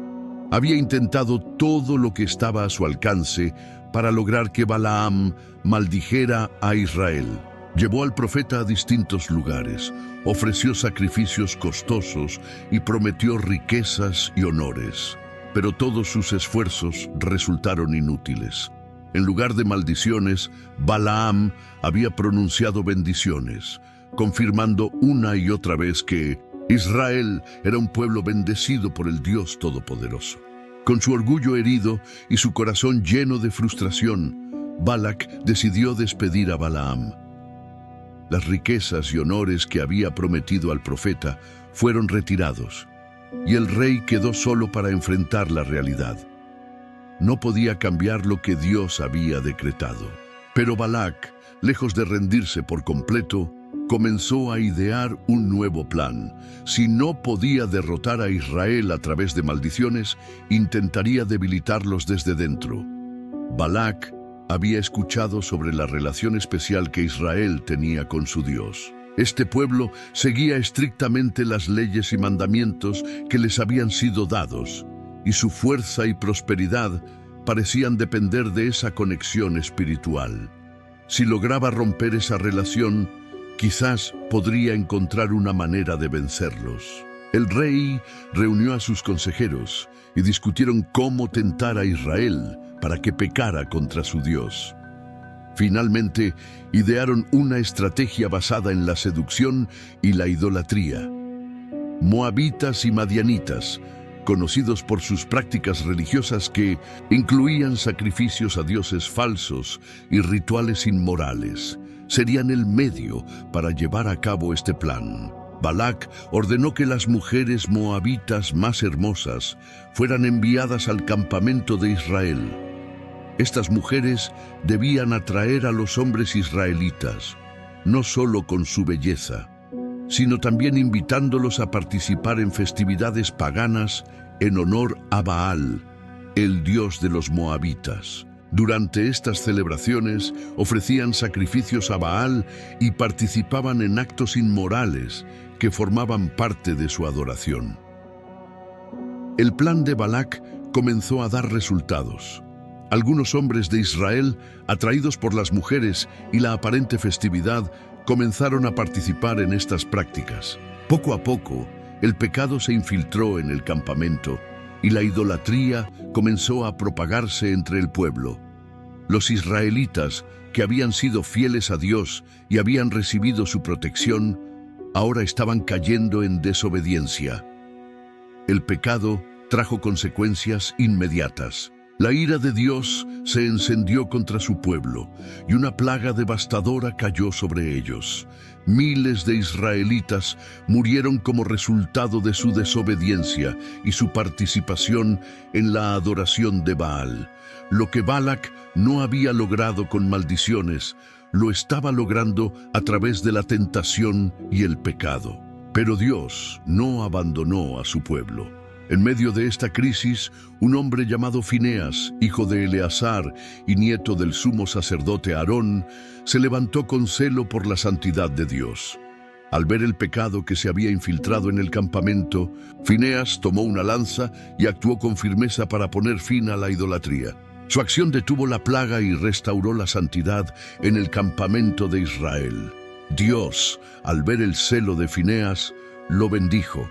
Había intentado todo lo que estaba a su alcance para lograr que Balaam maldijera a Israel. Llevó al profeta a distintos lugares, ofreció sacrificios costosos y prometió riquezas y honores. Pero todos sus esfuerzos resultaron inútiles. En lugar de maldiciones, Balaam había pronunciado bendiciones, confirmando una y otra vez que Israel era un pueblo bendecido por el Dios Todopoderoso. Con su orgullo herido y su corazón lleno de frustración, Balac decidió despedir a Balaam. Las riquezas y honores que había prometido al profeta fueron retirados, y el rey quedó solo para enfrentar la realidad. No podía cambiar lo que Dios había decretado. Pero Balac, lejos de rendirse por completo, comenzó a idear un nuevo plan. Si no podía derrotar a Israel a través de maldiciones, intentaría debilitarlos desde dentro. Balac había escuchado sobre la relación especial que Israel tenía con su Dios. Este pueblo seguía estrictamente las leyes y mandamientos que les habían sido dados, y su fuerza y prosperidad parecían depender de esa conexión espiritual. Si lograba romper esa relación, quizás podría encontrar una manera de vencerlos. El rey reunió a sus consejeros y discutieron cómo tentar a Israel para que pecara contra su Dios. Finalmente, idearon una estrategia basada en la seducción y la idolatría. Moabitas y madianitas conocidos por sus prácticas religiosas que incluían sacrificios a dioses falsos y rituales inmorales, serían el medio para llevar a cabo este plan. Balac ordenó que las mujeres moabitas más hermosas fueran enviadas al campamento de Israel. Estas mujeres debían atraer a los hombres israelitas, no solo con su belleza, sino también invitándolos a participar en festividades paganas en honor a Baal, el dios de los moabitas. Durante estas celebraciones ofrecían sacrificios a Baal y participaban en actos inmorales que formaban parte de su adoración. El plan de Balac comenzó a dar resultados. Algunos hombres de Israel, atraídos por las mujeres y la aparente festividad, comenzaron a participar en estas prácticas. Poco a poco, el pecado se infiltró en el campamento y la idolatría comenzó a propagarse entre el pueblo. Los israelitas, que habían sido fieles a Dios y habían recibido su protección, ahora estaban cayendo en desobediencia. El pecado trajo consecuencias inmediatas. La ira de Dios se encendió contra su pueblo y una plaga devastadora cayó sobre ellos. Miles de israelitas murieron como resultado de su desobediencia y su participación en la adoración de Baal. Lo que Balac no había logrado con maldiciones, lo estaba logrando a través de la tentación y el pecado. Pero Dios no abandonó a su pueblo. En medio de esta crisis, un hombre llamado Fineas, hijo de Eleazar y nieto del sumo sacerdote Aarón, se levantó con celo por la santidad de Dios. Al ver el pecado que se había infiltrado en el campamento, Fineas tomó una lanza y actuó con firmeza para poner fin a la idolatría. Su acción detuvo la plaga y restauró la santidad en el campamento de Israel. Dios, al ver el celo de Fineas, lo bendijo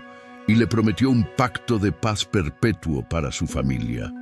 y le prometió un pacto de paz perpetuo para su familia.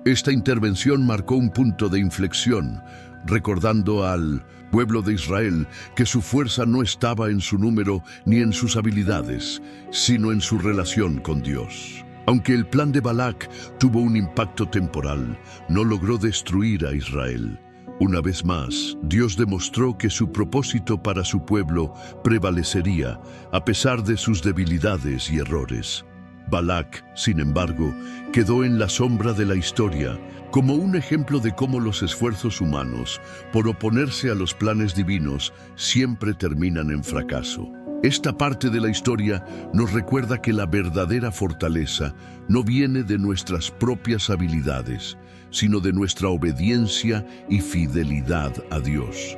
Esta intervención marcó un punto de inflexión, recordando al pueblo de Israel que su fuerza no estaba en su número ni en sus habilidades, sino en su relación con Dios. Aunque el plan de Balac tuvo un impacto temporal, no logró destruir a Israel. Una vez más, Dios demostró que su propósito para su pueblo prevalecería, a pesar de sus debilidades y errores. Balac, sin embargo, quedó en la sombra de la historia, como un ejemplo de cómo los esfuerzos humanos, por oponerse a los planes divinos, siempre terminan en fracaso. Esta parte de la historia nos recuerda que la verdadera fortaleza no viene de nuestras propias habilidades, sino de nuestra obediencia y fidelidad a Dios.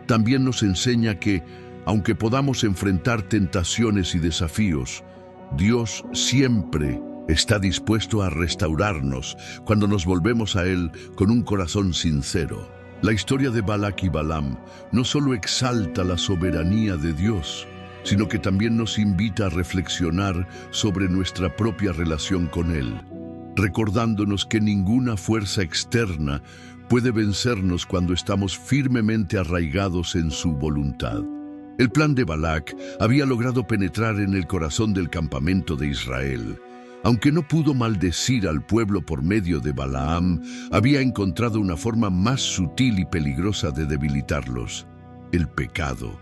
También nos enseña que, aunque podamos enfrentar tentaciones y desafíos, Dios siempre está dispuesto a restaurarnos cuando nos volvemos a Él con un corazón sincero. La historia de Balac y Balaam no solo exalta la soberanía de Dios, sino que también nos invita a reflexionar sobre nuestra propia relación con Él, recordándonos que ninguna fuerza externa puede vencernos cuando estamos firmemente arraigados en su voluntad. El plan de Balac había logrado penetrar en el corazón del campamento de Israel. Aunque no pudo maldecir al pueblo por medio de Balaam, había encontrado una forma más sutil y peligrosa de debilitarlos: el pecado.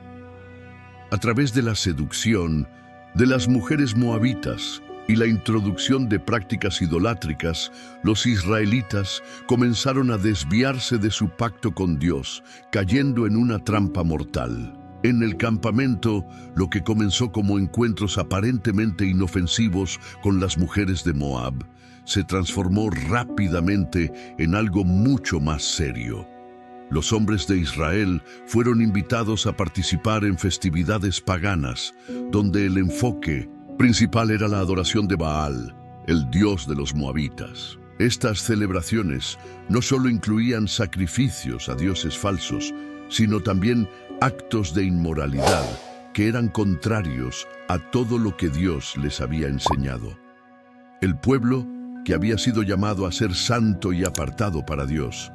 A través de la seducción de las mujeres moabitas y la introducción de prácticas idolátricas, los israelitas comenzaron a desviarse de su pacto con Dios, cayendo en una trampa mortal. En el campamento, lo que comenzó como encuentros aparentemente inofensivos con las mujeres de Moab, se transformó rápidamente en algo mucho más serio. Los hombres de Israel fueron invitados a participar en festividades paganas, donde el enfoque principal era la adoración de Baal, el dios de los moabitas. Estas celebraciones no solo incluían sacrificios a dioses falsos, sino también actos de inmoralidad que eran contrarios a todo lo que Dios les había enseñado. El pueblo, que había sido llamado a ser santo y apartado para Dios,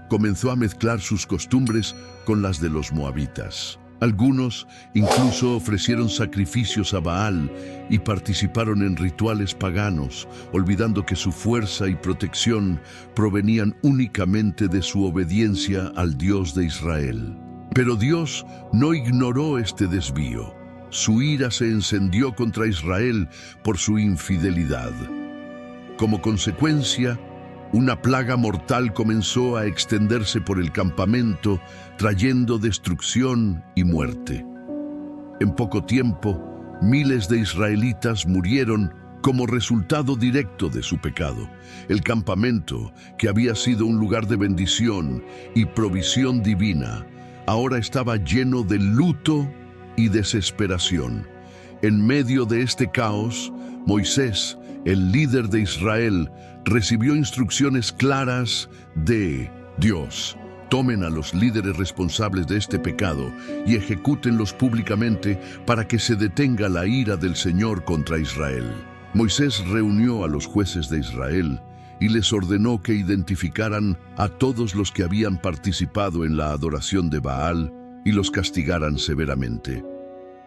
comenzó a mezclar sus costumbres con las de los moabitas. Algunos incluso ofrecieron sacrificios a Baal y participaron en rituales paganos, olvidando que su fuerza y protección provenían únicamente de su obediencia al Dios de Israel. Pero Dios no ignoró este desvío. Su ira se encendió contra Israel por su infidelidad. Como consecuencia, una plaga mortal comenzó a extenderse por el campamento, trayendo destrucción y muerte. En poco tiempo, miles de israelitas murieron como resultado directo de su pecado. El campamento, que había sido un lugar de bendición y provisión divina, ahora estaba lleno de luto y desesperación. En medio de este caos, Moisés, el líder de Israel, recibió instrucciones claras de Dios. Tomen a los líderes responsables de este pecado y ejecútenlos públicamente para que se detenga la ira del Señor contra Israel. Moisés reunió a los jueces de Israel y les ordenó que identificaran a todos los que habían participado en la adoración de Baal y los castigaran severamente.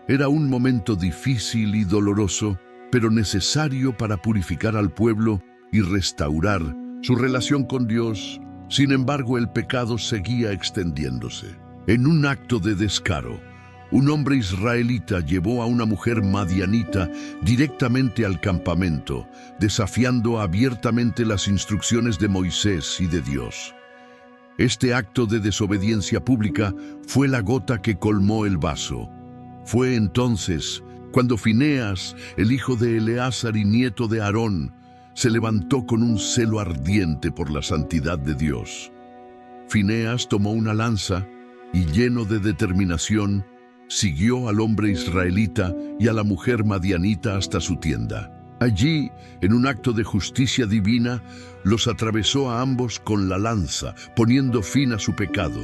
Era un momento difícil y doloroso, pero necesario para purificar al pueblo y restaurar su relación con Dios. Sin embargo, el pecado seguía extendiéndose. En un acto de descaro, un hombre israelita llevó a una mujer madianita directamente al campamento, desafiando abiertamente las instrucciones de Moisés y de Dios. Este acto de desobediencia pública fue la gota que colmó el vaso. Fue entonces cuando Fineas, el hijo de Eleazar y nieto de Aarón, se levantó con un celo ardiente por la santidad de Dios. Fineas tomó una lanza y, lleno de determinación, siguió al hombre israelita y a la mujer madianita hasta su tienda. Allí, en un acto de justicia divina, los atravesó a ambos con la lanza, poniendo fin a su pecado.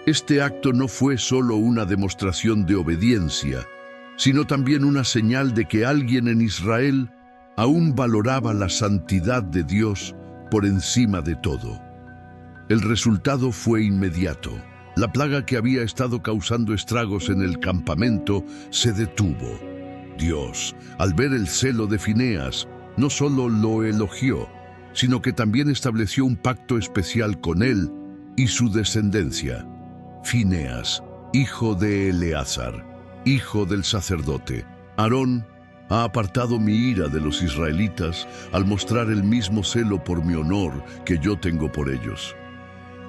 Este acto no fue solo una demostración de obediencia, sino también una señal de que alguien en Israel aún valoraba la santidad de Dios por encima de todo. El resultado fue inmediato. La plaga que había estado causando estragos en el campamento se detuvo. Dios, al ver el celo de Fineas, no solo lo elogió, sino que también estableció un pacto especial con él y su descendencia. Fineas, hijo de Eleazar, hijo del sacerdote, Aarón, ha apartado mi ira de los israelitas al mostrar el mismo celo por mi honor que yo tengo por ellos.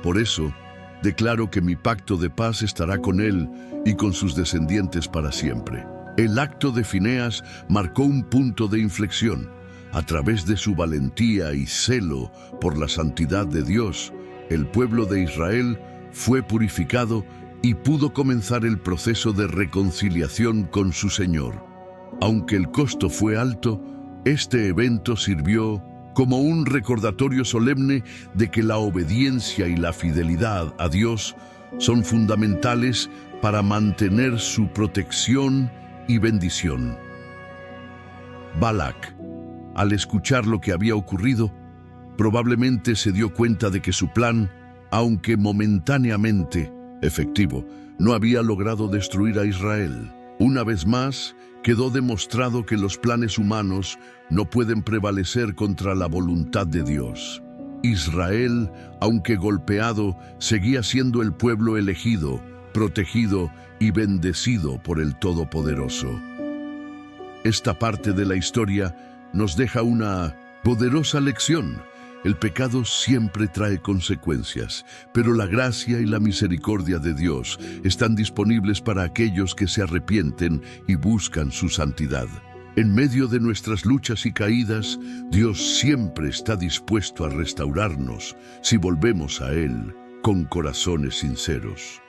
Por eso, declaro que mi pacto de paz estará con él y con sus descendientes para siempre. El acto de Fineas marcó un punto de inflexión. A través de su valentía y celo por la santidad de Dios, el pueblo de Israel fue purificado y pudo comenzar el proceso de reconciliación con su Señor. Aunque el costo fue alto, este evento sirvió como un recordatorio solemne de que la obediencia y la fidelidad a Dios son fundamentales para mantener su protección y bendición. Balac, al escuchar lo que había ocurrido, probablemente se dio cuenta de que su plan, aunque momentáneamente efectivo, no había logrado destruir a Israel. Una vez más, quedó demostrado que los planes humanos no pueden prevalecer contra la voluntad de Dios. Israel, aunque golpeado, seguía siendo el pueblo elegido, protegido y bendecido por el Todopoderoso. Esta parte de la historia nos deja una poderosa lección. El pecado siempre trae consecuencias, pero la gracia y la misericordia de Dios están disponibles para aquellos que se arrepienten y buscan su santidad. En medio de nuestras luchas y caídas, Dios siempre está dispuesto a restaurarnos si volvemos a Él con corazones sinceros.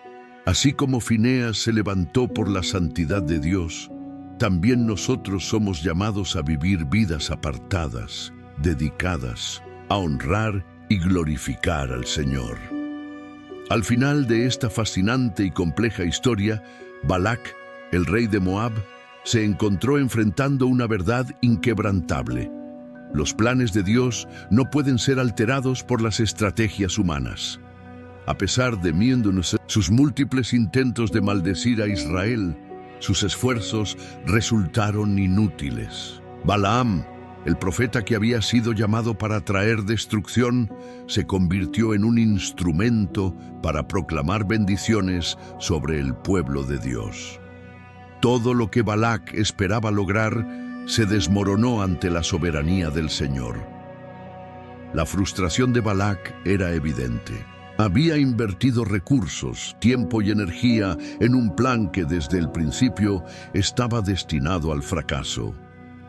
Así como Fineas se levantó por la santidad de Dios, también nosotros somos llamados a vivir vidas apartadas, dedicadas a honrar y glorificar al Señor. Al final de esta fascinante y compleja historia, Balac, el rey de Moab, se encontró enfrentando una verdad inquebrantable. Los planes de Dios no pueden ser alterados por las estrategias humanas. A pesar de sus múltiples intentos de maldecir a Israel, sus esfuerzos resultaron inútiles. Balaam, el profeta que había sido llamado para traer destrucción, se convirtió en un instrumento para proclamar bendiciones sobre el pueblo de Dios. Todo lo que Balac esperaba lograr se desmoronó ante la soberanía del Señor. La frustración de Balac era evidente. Había invertido recursos, tiempo y energía en un plan que desde el principio estaba destinado al fracaso.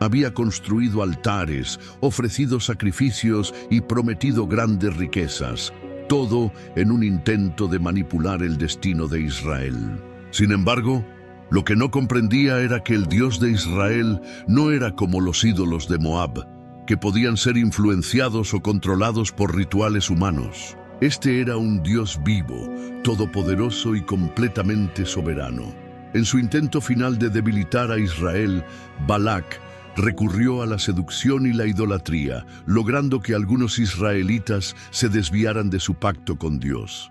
Había construido altares, ofrecido sacrificios y prometido grandes riquezas, todo en un intento de manipular el destino de Israel. Sin embargo, lo que no comprendía era que el Dios de Israel no era como los ídolos de Moab, que podían ser influenciados o controlados por rituales humanos. Este era un Dios vivo, todopoderoso y completamente soberano. En su intento final de debilitar a Israel, Balac recurrió a la seducción y la idolatría, logrando que algunos israelitas se desviaran de su pacto con Dios.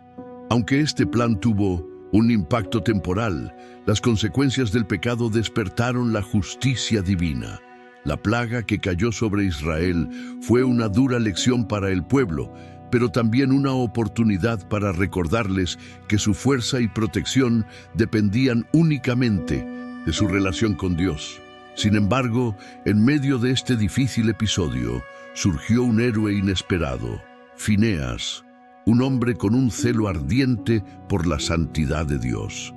Aunque este plan tuvo un impacto temporal, las consecuencias del pecado despertaron la justicia divina. La plaga que cayó sobre Israel fue una dura lección para el pueblo, pero también una oportunidad para recordarles que su fuerza y protección dependían únicamente de su relación con Dios. Sin embargo, en medio de este difícil episodio, surgió un héroe inesperado, Fineas, un hombre con un celo ardiente por la santidad de Dios.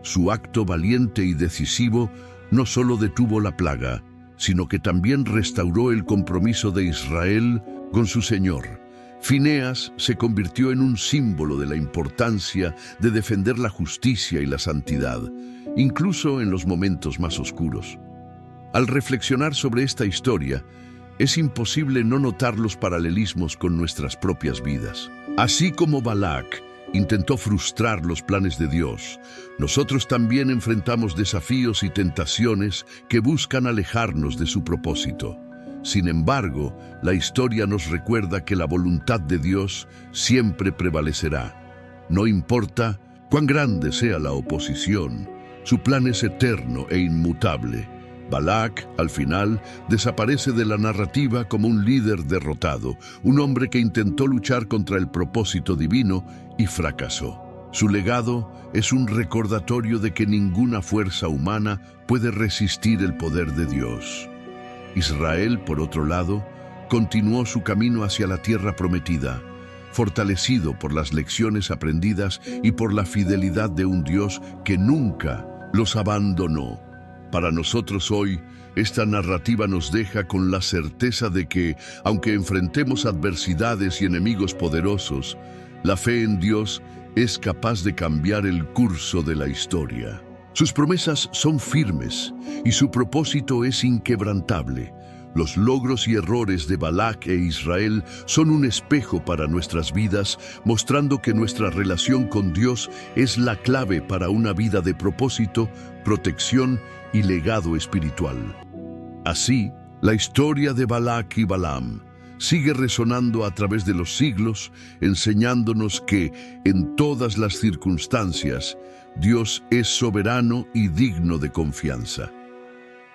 Su acto valiente y decisivo no solo detuvo la plaga, sino que también restauró el compromiso de Israel con su Señor. Fineas se convirtió en un símbolo de la importancia de defender la justicia y la santidad, incluso en los momentos más oscuros. Al reflexionar sobre esta historia, es imposible no notar los paralelismos con nuestras propias vidas. Así como Balac intentó frustrar los planes de Dios, nosotros también enfrentamos desafíos y tentaciones que buscan alejarnos de su propósito. Sin embargo, la historia nos recuerda que la voluntad de Dios siempre prevalecerá. No importa cuán grande sea la oposición, su plan es eterno e inmutable. Balac, al final, desaparece de la narrativa como un líder derrotado, un hombre que intentó luchar contra el propósito divino y fracasó. Su legado es un recordatorio de que ninguna fuerza humana puede resistir el poder de Dios. Israel, por otro lado, continuó su camino hacia la tierra prometida, fortalecido por las lecciones aprendidas y por la fidelidad de un Dios que nunca los abandonó. Para nosotros hoy, esta narrativa nos deja con la certeza de que, aunque enfrentemos adversidades y enemigos poderosos, la fe en Dios es capaz de cambiar el curso de la historia. Sus promesas son firmes y su propósito es inquebrantable. Los logros y errores de Balac e Israel son un espejo para nuestras vidas, mostrando que nuestra relación con Dios es la clave para una vida de propósito, protección y legado espiritual. Así, la historia de Balac y Balaam sigue resonando a través de los siglos, enseñándonos que, en todas las circunstancias, Dios es soberano y digno de confianza.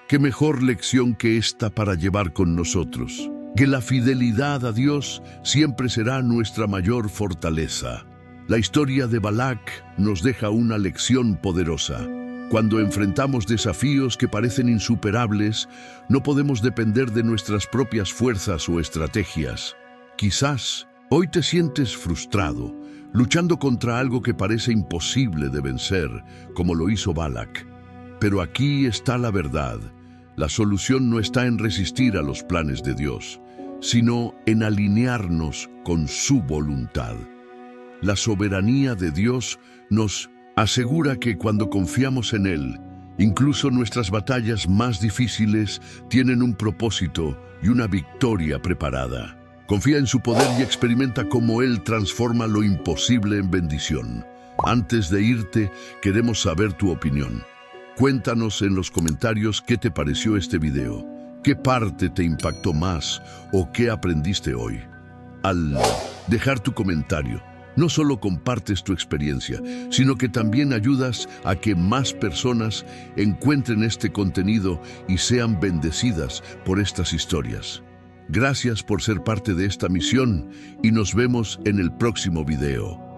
¿Qué mejor lección que esta para llevar con nosotros? Que la fidelidad a Dios siempre será nuestra mayor fortaleza. La historia de Balac nos deja una lección poderosa. Cuando enfrentamos desafíos que parecen insuperables, no podemos depender de nuestras propias fuerzas o estrategias. Quizás hoy te sientes frustrado, luchando contra algo que parece imposible de vencer, como lo hizo Balac. Pero aquí está la verdad. La solución no está en resistir a los planes de Dios, sino en alinearnos con su voluntad. La soberanía de Dios nos asegura que cuando confiamos en Él, incluso nuestras batallas más difíciles tienen un propósito y una victoria preparada. Confía en su poder y experimenta cómo Él transforma lo imposible en bendición. Antes de irte, queremos saber tu opinión. Cuéntanos en los comentarios qué te pareció este video, qué parte te impactó más o qué aprendiste hoy. Al dejar tu comentario, No solo compartes tu experiencia, sino que también ayudas a que más personas encuentren este contenido y sean bendecidas por estas historias. Gracias por ser parte de esta misión y nos vemos en el próximo video.